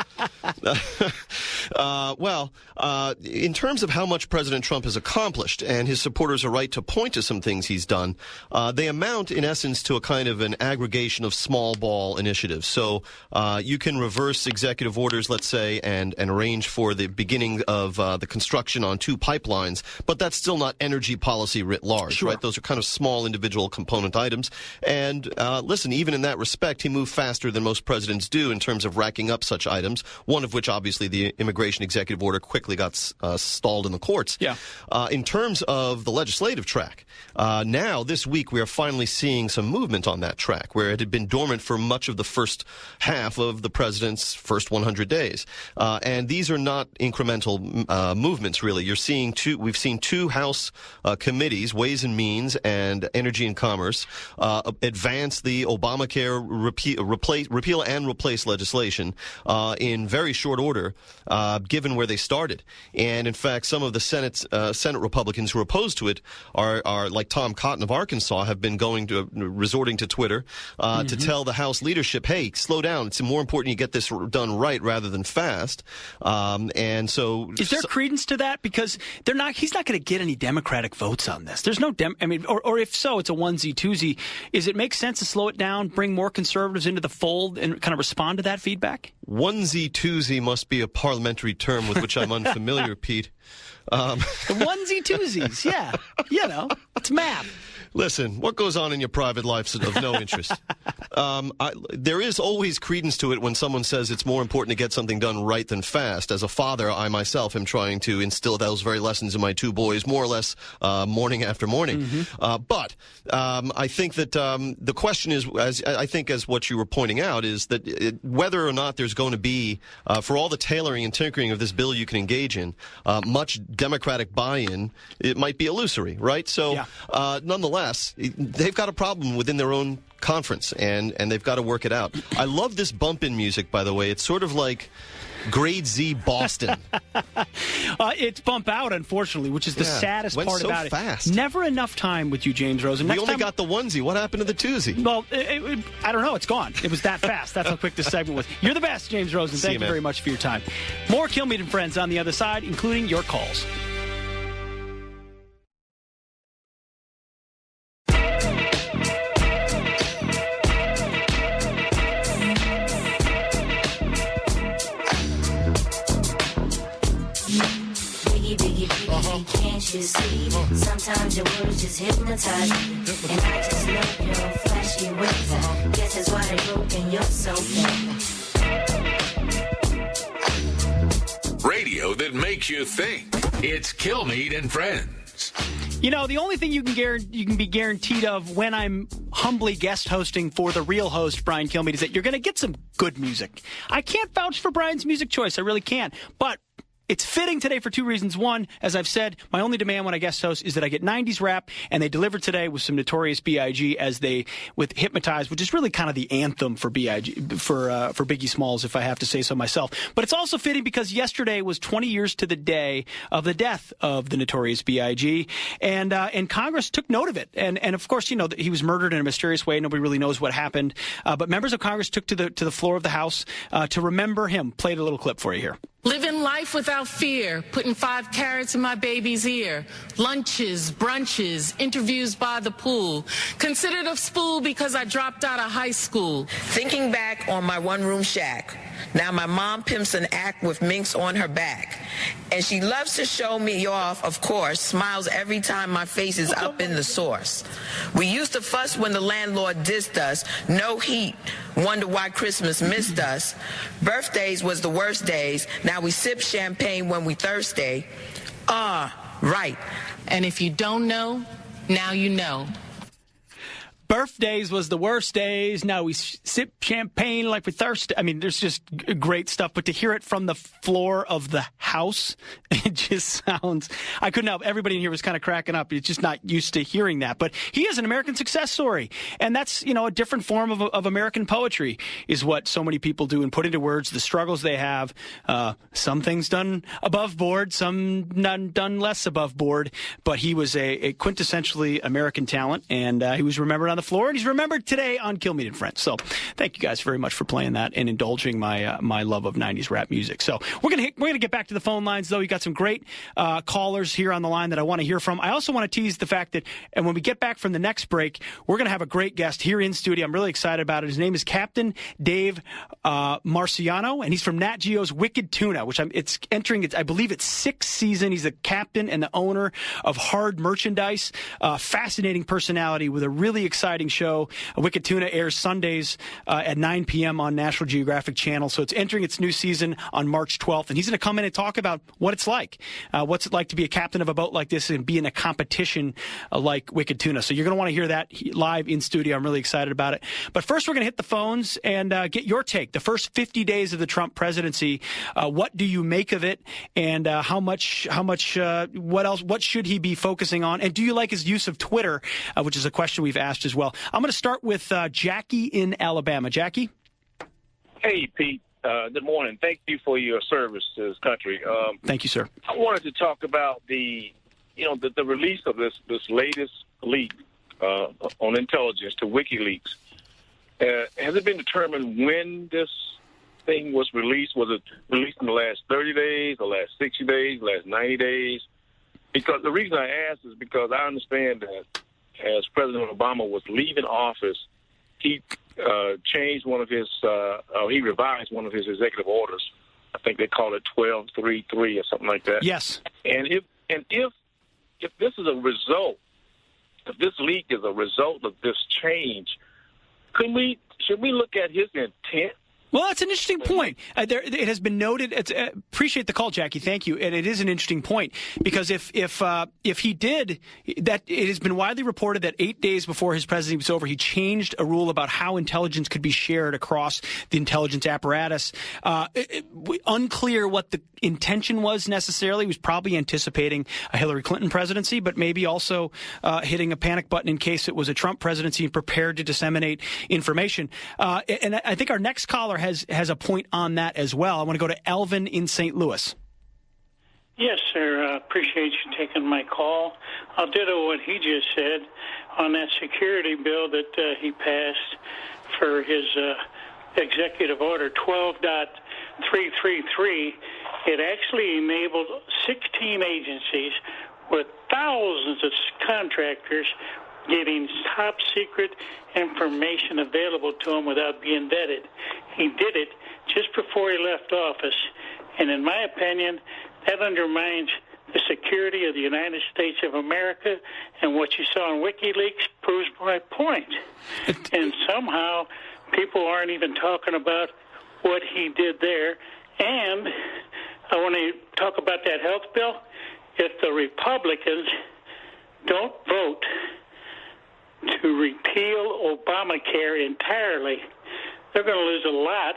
In terms of how much President Trump has accomplished, and his supporters are right to point to some things he's done, they amount, in essence, to a kind of an aggregation of small ball initiatives. So you can reverse executive orders, let's say, and arrange for the beginning of the construction on 2 pipelines, but that's still not energy policy writ large, right? Those are kind of small individual component items. And listen, even in that respect, he moved faster than most presidents do in terms of racking up such items, one of which, obviously, the immigration executive order quickly got stalled in the courts. Yeah. In terms of the legislative track, now, this week, we are finally seeing some movement on that track, where it had been dormant for much of the first half of the president's first 100 days. And these are not incremental movements, really. We've seen 2 House committees, Ways and Means and Energy and Commerce, advance the Obamacare repeal and replace legislation in very short order, given where they started. And in fact, some of the Senate Republicans who are opposed to it are like Tom Cotton of Arkansas, have been resorting to Twitter to tell the House leadership, hey, slow down. It's more important you get this done right rather than fast. And so, is there credence to that? Because he's not going to get any Democratic votes on this. There's no or if so, it's a onesie twosie. Is it make sense to slow it down, bring more conservatives into the fold, and kind of respond to that feedback? Onesie twosie must be a parliamentary term with which I'm unfamiliar, Pete. The onesie twosies, yeah. It's math. Listen, what goes on in your private life is of no interest. There is always credence to it when someone says it's more important to get something done right than fast. As a father, I myself am trying to instill those very lessons in my 2 boys, more or less morning after morning. But I think that the question is, as what you were pointing out, is that whether or not there's going to be, for all the tailoring and tinkering of this bill you can engage in, much Democratic buy-in, it might be illusory, right? So, nonetheless, they've got a problem within their own conference, and they've got to work it out. I love this bump-in music, by the way. It's sort of like Grade Z Boston. It's bump out, unfortunately, which is the saddest part so about fast. it. Never enough time with you, James Rosen. We only got the onesie. What happened to the twosie? Well, I don't know. It's gone. It was that fast. That's how quick this segment was. You're the best, James Rosen. Thank you very much for your time. More Kilmeade and Friends on the other side, including your calls. Can't you see? Sometimes your words just hypnotize me, and I just love your flashy ways. Guess that's why they broke and you're so bad. Radio that makes you think. It's Kilmeade and Friends. You know, the only thing you can be guaranteed of when I'm humbly guest hosting for the real host, Brian Kilmeade, is that you're going to get some good music. I can't vouch for Brian's music choice. I really can't. But it's fitting today for 2 reasons. One, as I've said, my only demand when I guest host is that I get 90s rap, and they delivered today with some Notorious B.I.G. with Hypnotize, which is really kind of the anthem for B.I.G. for Biggie Smalls, if I have to say so myself. But it's also fitting because yesterday was 20 years to the day of the death of the Notorious B.I.G. and Congress took note of it. And of course, you know, he was murdered in a mysterious way. Nobody really knows what happened. But members of Congress took to the floor of the House to remember him. Played a little clip for you here. Living life without fear, putting 5 carrots in my baby's ear, lunches, brunches, interviews by the pool, considered a spool because I dropped out of high school. Thinking back on my one-room shack, now my mom pimps an act with minks on her back. And she loves to show me off, of course, smiles every time my face is up in the source. We used to fuss when the landlord dissed us, no heat, wonder why Christmas missed us. Birthdays was the worst days, now we sip champagne when we thirsty. Right. And if you don't know, now you know. Birthdays was the worst days. Now we sip champagne like we're thirsty. I mean, there's just great stuff. But to hear it from the floor of the House, it just sounds... I couldn't help. Everybody in here was kind of cracking up. It's just not used to hearing that. But he is an American success story. And that's, you know, a different form of American poetry is what so many people do and put into words the struggles they have. Some things done above board, some done less above board. But he was a quintessentially American talent, and he was remembered on the floor, and he's remembered today on Kilmeade Friends. So thank you guys very much for playing that and indulging my my love of 90s rap music. So we're gonna get back to the phone lines, though. You got some great callers here on the line that I want to hear from. I also want to tease the fact that, and when we get back from the next break, we're going to have a great guest here in studio. I'm really excited about it. His name is Captain Dave Marciano, and he's from Nat Geo's Wicked Tuna, which it's entering I believe it's 6th season. He's the captain and the owner of Hard Merchandise. Fascinating personality with a really exciting show. Wicked Tuna airs Sundays at 9 p.m. on National Geographic Channel. So it's entering its new season on March 12th, and he's going to come in and talk about what it's like. What's it like to be a captain of a boat like this and be in a competition like Wicked Tuna. So you're going to want to hear that live in studio. I'm really excited about it. But first, we're going to hit the phones and get your take. The first 50 days of the Trump presidency, what do you make of it? And what should he be focusing on? And do you like his use of Twitter, which is a question we've asked as well. I'm going to start with Jackie in Alabama. Jackie? Hey, Pete. Good morning. Thank you for your service to this country. Thank you, sir. I wanted to talk about the release of this latest leak on intelligence to WikiLeaks. Has it been determined when this thing was released? Was it released in the last 30 days, the last 60 days, the last 90 days? Because the reason I ask is because I understand that as President Obama was leaving office, he changed one of his, he revised one of his executive orders. I think they call it 1233 or something like that. Yes. And if this is a result, if this leak is a result of this change, should we look at his intent? Well, that's an interesting point. It has been noted. Appreciate the call, Jackie. Thank you. And it is an interesting point because if he did that, it has been widely reported that 8 days before his presidency was over, he changed a rule about how intelligence could be shared across the intelligence apparatus. Unclear what the intention was necessarily. He was probably anticipating a Hillary Clinton presidency, but maybe also hitting a panic button in case it was a Trump presidency and prepared to disseminate information. And I think our next caller has a point on that as well. I want to go to Elvin in St. Louis. Yes, sir. Appreciate you taking my call. I'll ditto what he just said on that security bill that he passed for his executive order 12.333. It actually enabled 16 agencies with thousands of contractors getting top secret information available to him without being vetted. He did it just before he left office, and in my opinion, that undermines the security of the United States of America, and what you saw in WikiLeaks proves my point. And somehow people aren't even talking about what he did there. And I want to talk about that health bill. If the Republicans don't vote to repeal Obamacare entirely, they're going to lose a lot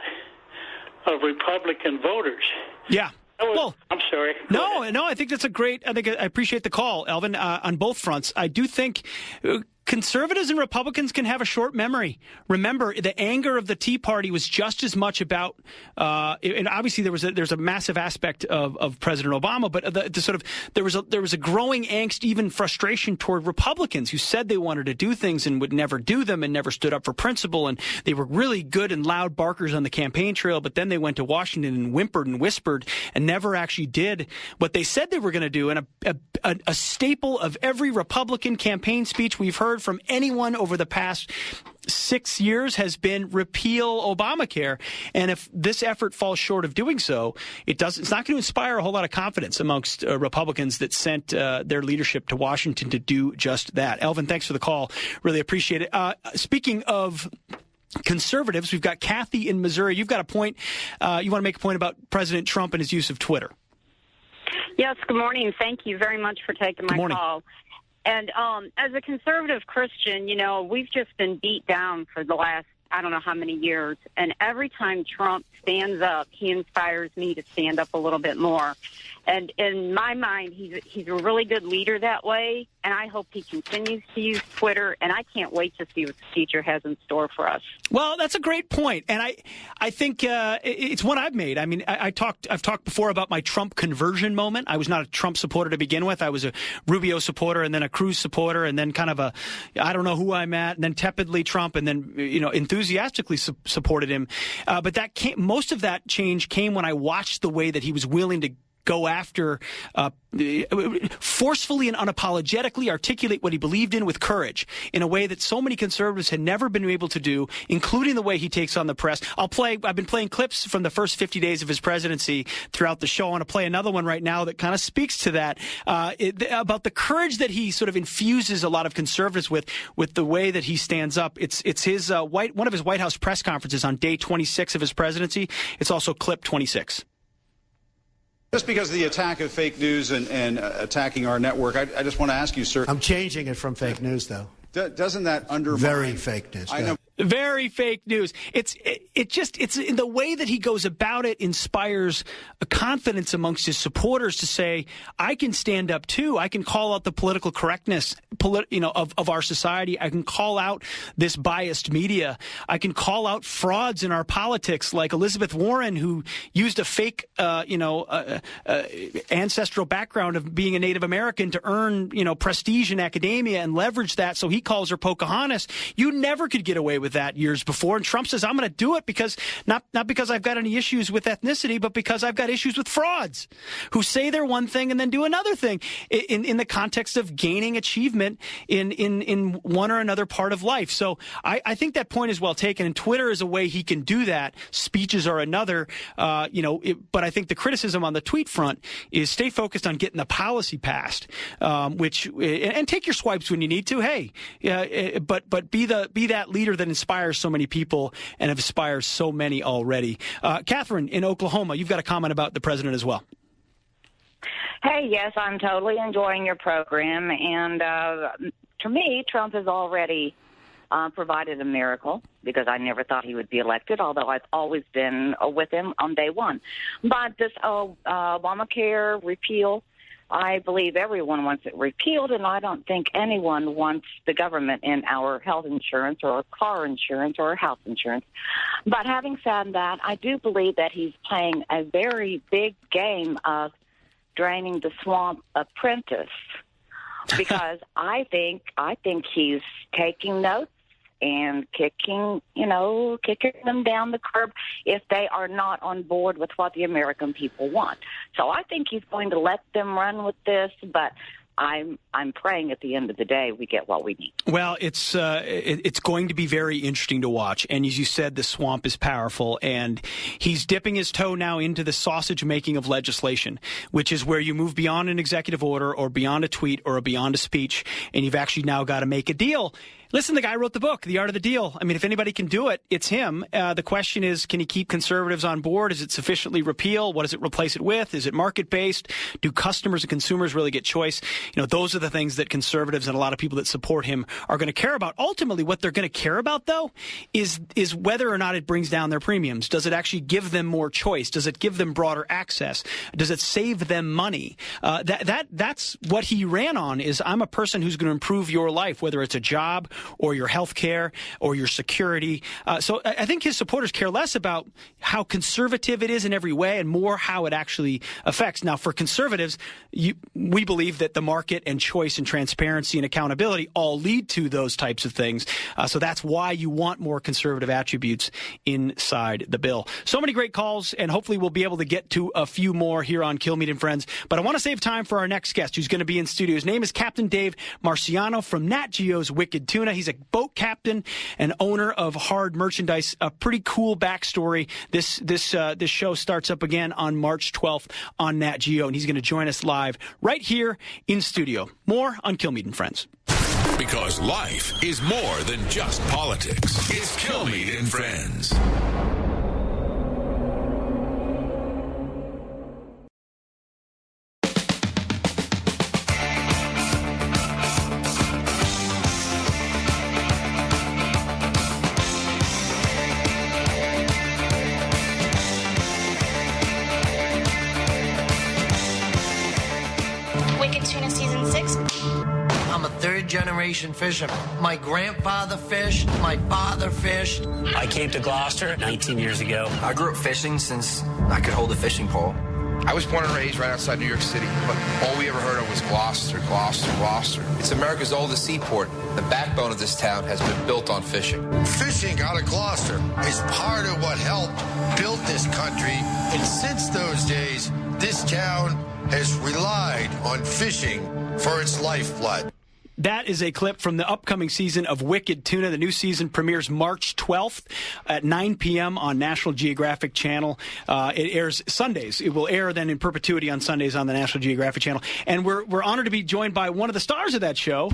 of Republican voters. Yeah. I'm sorry. No, I think that's I appreciate the call, Elvin, on both fronts. I do think conservatives and Republicans can have a short memory. Remember, the anger of the Tea Party was just as much about, and obviously there's a massive aspect of President Obama, but there was a growing angst, even frustration toward Republicans who said they wanted to do things and would never do them and never stood up for principle, and they were really good and loud barkers on the campaign trail, but then they went to Washington and whimpered and whispered and never actually did what they said they were going to do. And a staple of every Republican campaign speech we've heard from anyone over the past 6 years has been repeal Obamacare. And if this effort falls short of doing so, it's not going to inspire a whole lot of confidence amongst Republicans that sent their leadership to Washington to do just that. Elvin, thanks for the call. Really appreciate it. Speaking of conservatives, we've got Kathy in Missouri. You've got a point. You want to make a point about President Trump and his use of Twitter. Yes, good morning. Thank you very much for taking my call. And as a conservative Christian, we've just been beat down for the last, I don't know how many years. And every time Trump stands up, he inspires me to stand up a little bit more. And in my mind, he's a really good leader that way, and I hope he continues to use Twitter, and I can't wait to see what the future has in store for us. Well, that's a great point, and I think it's one I've made. I mean, I've talked before about my Trump conversion moment. I was not a Trump supporter to begin with. I was a Rubio supporter, and then a Cruz supporter, and then kind of I don't know who I'm at, and then tepidly Trump, and then enthusiastically supported him. But most of that change came when I watched the way that he was willing to go after, forcefully and unapologetically articulate what he believed in with courage in a way that so many conservatives had never been able to do, including the way he takes on the press. I've been playing clips from the first 50 days of his presidency throughout the show. I want to play another one right now that kind of speaks to that, about the courage that he sort of infuses a lot of conservatives with the way that he stands up. It's his one of his White House press conferences on day 26 of his presidency. It's also clip 26. Just because of the attack of fake news and attacking our network, I just want to ask you, sir. I'm changing it from fake news, though. Doesn't that undermine... Very fake news. I know. Very fake news. It's in the way that he goes about it inspires a confidence amongst his supporters to say, I can stand up too. I can call out the political correctness, of our society. I can call out this biased media. I can call out frauds in our politics, like Elizabeth Warren, who used a fake, ancestral background of being a Native American to earn, prestige in academia and leverage that. So he calls her Pocahontas. You never could get away with that years before. And Trump says, I'm going to do it because not because I've got any issues with ethnicity, but because I've got issues with frauds who say they're one thing and then do another thing in the context of gaining achievement in one or another part of life. So I think that point is well taken. And Twitter is a way he can do that. Speeches are another, but I think the criticism on the tweet front is stay focused on getting the policy passed, and take your swipes when you need to. Hey, but be that leader that inspires so many people and inspires so many already. Catherine in Oklahoma, you've got a comment about the president as well. Hey, yes, I'm totally enjoying your program. And to me, Trump has already provided a miracle because I never thought he would be elected, although I've always been with him on day one. But this Obamacare repeal, I believe everyone wants it repealed, and I don't think anyone wants the government in our health insurance or car insurance or house insurance. But having said that, I do believe that he's playing a very big game of draining the swamp apprentice, because I think he's taking notes and kicking them down the curb if they are not on board with what the American people want. So I think he's going to let them run with this, but I'm praying at the end of the day we get what we need. Well, it's going to be very interesting to watch. And as you said, the swamp is powerful, and he's dipping his toe now into the sausage making of legislation, which is where you move beyond an executive order or beyond a tweet or beyond a speech, and you've actually now got to make a deal. Listen, the guy wrote the book, The Art of the Deal. I mean, if anybody can do it, it's him. The question is, can he keep conservatives on board? Is it sufficiently repeal? What does it replace it with? Is it market-based? Do customers and consumers really get choice? Those are the things that conservatives and a lot of people that support him are going to care about. Ultimately, what they're going to care about, though, is whether or not it brings down their premiums. Does it actually give them more choice? Does it give them broader access? Does it save them money? That's what he ran on, is I'm a person who's going to improve your life, whether it's a job or your health care or your security. So I think his supporters care less about how conservative it is in every way and more how it actually affects. Now, for conservatives, we believe that the market and choice and transparency and accountability all lead to those types of things. So that's why you want more conservative attributes inside the bill. So many great calls, and hopefully we'll be able to get to a few more here on Kilmeade and Friends. But I want to save time for our next guest, who's going to be in studio. His name is Captain Dave Marciano from Nat Geo's Wicked Tuna. He's a boat captain and owner of Hard Merchandise. A pretty cool backstory. This show starts up again on March 12th on Nat Geo, and he's going to join us live right here in studio. More on Kilmeade and Friends. Because life is more than just politics. It's Kilmeade and Friends. third-generation fisherman. My grandfather fished. My father fished. I came to Gloucester 19 years ago. I grew up fishing since I could hold a fishing pole. I was born and raised right outside New York City, but all we ever heard of was Gloucester, Gloucester, Gloucester. It's America's oldest seaport. The backbone of this town has been built on fishing. Fishing out of Gloucester is part of what helped build this country, and since those days, this town has relied on fishing for its lifeblood. That is a clip from the upcoming season of Wicked Tuna. The new season premieres March 12th at 9 p.m. on National Geographic Channel. It airs Sundays. It will air then in perpetuity on Sundays on the National Geographic Channel. And we're honored to be joined by one of the stars of that show,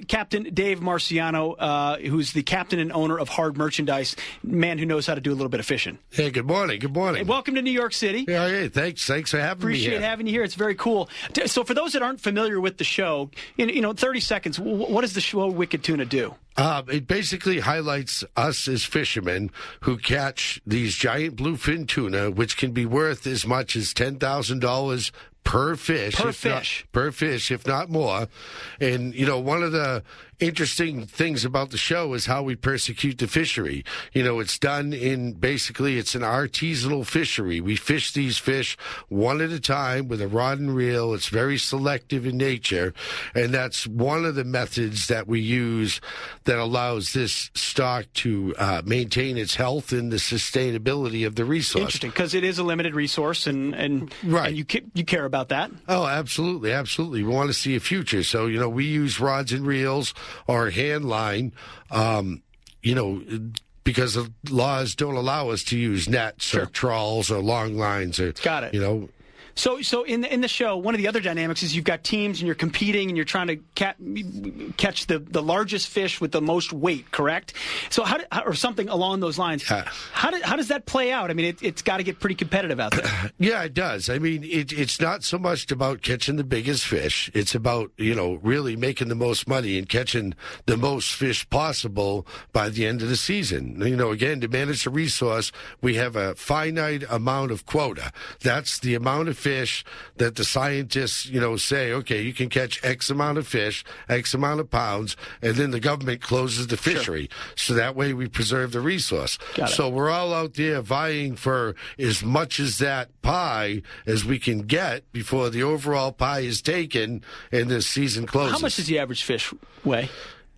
Captain Dave Marciano, who's the captain and owner of Hard Merchandise, man who knows how to do a little bit of fishing. Hey, good morning. Good morning. Hey, welcome to New York City. Yeah, hey, thanks for having me here. Appreciate having you here. It's very cool. So for those that aren't familiar with the show, 30 seconds, what does the show Wicked Tuna do? It basically highlights us as fishermen who catch these giant bluefin tuna, which can be worth as much as $10,000 per fish. Per fish, if not more. And, one of the interesting things about the show is how we persecute the fishery. It's done it's an artisanal fishery. We fish these fish one at a time with a rod and reel. It's very selective in nature. And that's one of the methods that we use that allows this stock to maintain its health and the sustainability of the resource. Interesting, because it is a limited resource, and you care about that. Oh, absolutely, absolutely. We want to see a future. So, we use rods and reels or hand line, because the laws don't allow us to use nets or trawls or long lines. Got it. So in the show, one of the other dynamics is you've got teams and you're competing and you're trying to catch the largest fish with the most weight, correct? So or something along those lines. How does that play out? I mean, it's got to get pretty competitive out there. Yeah, it does. I mean, it's not so much about catching the biggest fish. It's about, really making the most money and catching the most fish possible by the end of the season. Again, to manage the resource, we have a finite amount of quota. That's the amount of fish that the scientists, say, okay, you can catch X amount of fish, X amount of pounds, and then the government closes the fishery. So that way we preserve the resource. So we're all out there vying for as much as that pie as we can get before the overall pie is taken and the season closes. How much does the average fish weigh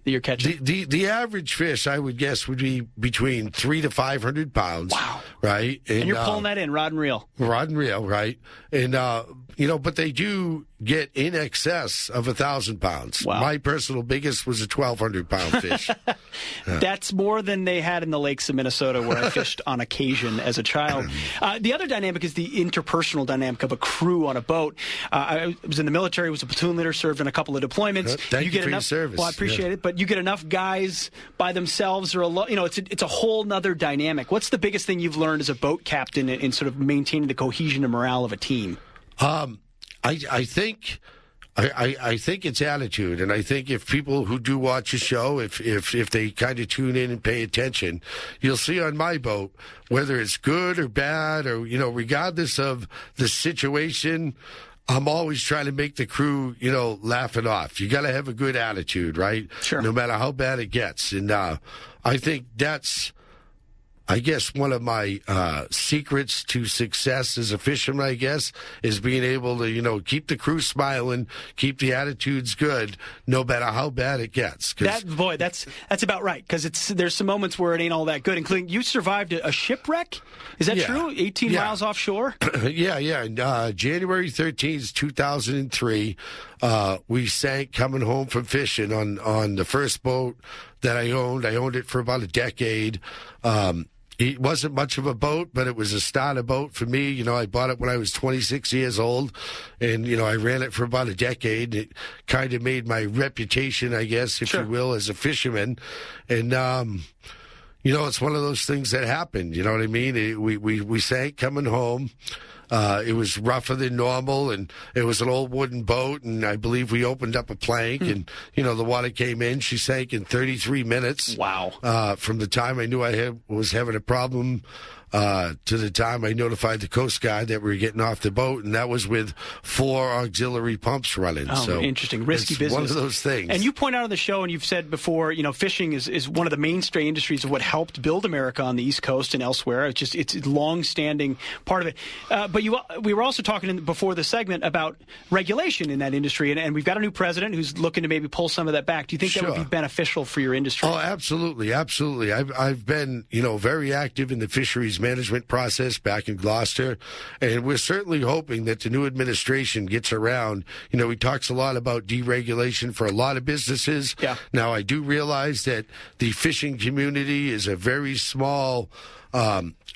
that you're catching? The average fish, I would guess, would be between 300 to 500 pounds. Wow. Right? And you're pulling that in, rod and reel. Rod and reel, right. And, but they do get in excess of 1,000 pounds. Wow. My personal biggest was a 1,200-pound fish. That's more than they had in the lakes of Minnesota where I fished on occasion as a child. The other dynamic is the interpersonal dynamic of a crew on a boat. I was in the military, was a platoon leader, served in a couple of deployments. Thank you for your service. Well, I appreciate it, but you get enough guys by themselves, or it's a whole nother dynamic. What's the biggest thing you've learned as a boat captain in sort of maintaining the cohesion and morale of a team? I think it's attitude, and I think if people who do watch a show, if they kind of tune in and pay attention, you'll see on my boat, whether it's good or bad, or regardless of the situation, I'm always trying to make the crew, laugh it off. You got to have a good attitude, right? Sure. No matter how bad it gets, and I think that's, I guess, one of my secrets to success as a fisherman, is being able to, keep the crew smiling, keep the attitudes good, no matter how bad it gets. That's about right, because there's some moments where it ain't all that good, including you survived a shipwreck. Is that true? 18 miles offshore? Yeah. January 13th, 2003, we sank coming home from fishing on the first boat that I owned. I owned it for about a decade. It wasn't much of a boat, but it was a starter boat for me. I bought it when I was 26 years old, and, I ran it for about a decade. It kind of made my reputation, I guess, if you will, as a fisherman. And, it's one of those things that happened. You know what I mean? We sank coming home. It was rougher than normal, and it was an old wooden boat, and I believe we opened up a plank, and, the water came in. She sank in 33 minutes. Wow. From the time I knew I was having a problem to the time I notified the Coast Guard that we were getting off the boat, and that was with 4 auxiliary pumps running. Oh, so interesting. Risky business. One of those things. And you point out on the show, and you've said before, fishing is one of the mainstay industries of what helped build America on the East Coast and elsewhere. It's a long-standing part of it. But we were also talking before the segment about regulation in that industry, and we've got a new president who's looking to maybe pull some of that back. Do you think that would be beneficial for your industry? Oh, absolutely. I've been, very active in the fisheries management process back in Gloucester, and we're certainly hoping that the new administration gets around. He talks a lot about deregulation for a lot of businesses. Yeah. Now, I do realize that the fishing community is a very small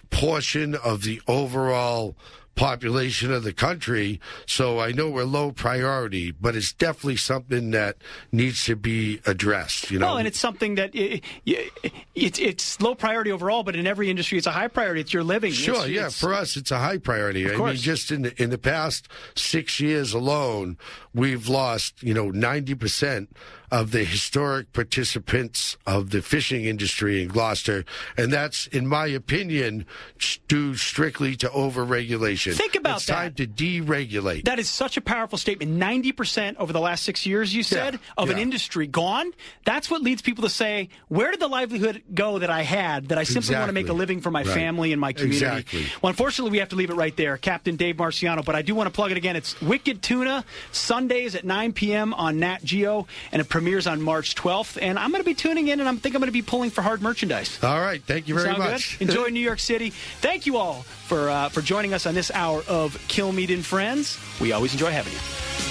portion of the overall population of the country, so I know we're low priority, but it's definitely something that needs to be addressed. Well, and it's something that it's low priority overall, but in every industry it's a high priority. It's your living. Sure, for us it's a high priority. Of course. Just in the past 6 years alone, we've lost 90% of the historic participants of the fishing industry in Gloucester, and that's, in my opinion, due strictly to overregulation. Think about that. It's time to deregulate. That is such a powerful statement. 90% over the last 6 years, you said, of an industry gone. That's what leads people to say, where did the livelihood go that I had, that I simply want to make a living for my family and my community? Exactly. Well, unfortunately, we have to leave it right there. Captain Dave Marciano, but I do want to plug it again. It's Wicked Tuna, Sundays at 9 p.m. on Nat Geo, and it premieres on March 12th. And I'm going to be tuning in, and I think I'm going to be pulling for hard merchandise. All right. Thank you very much. Good? Enjoy New York City. Thank you all for joining us on this hour of Kilmeade Friends. We always enjoy having you.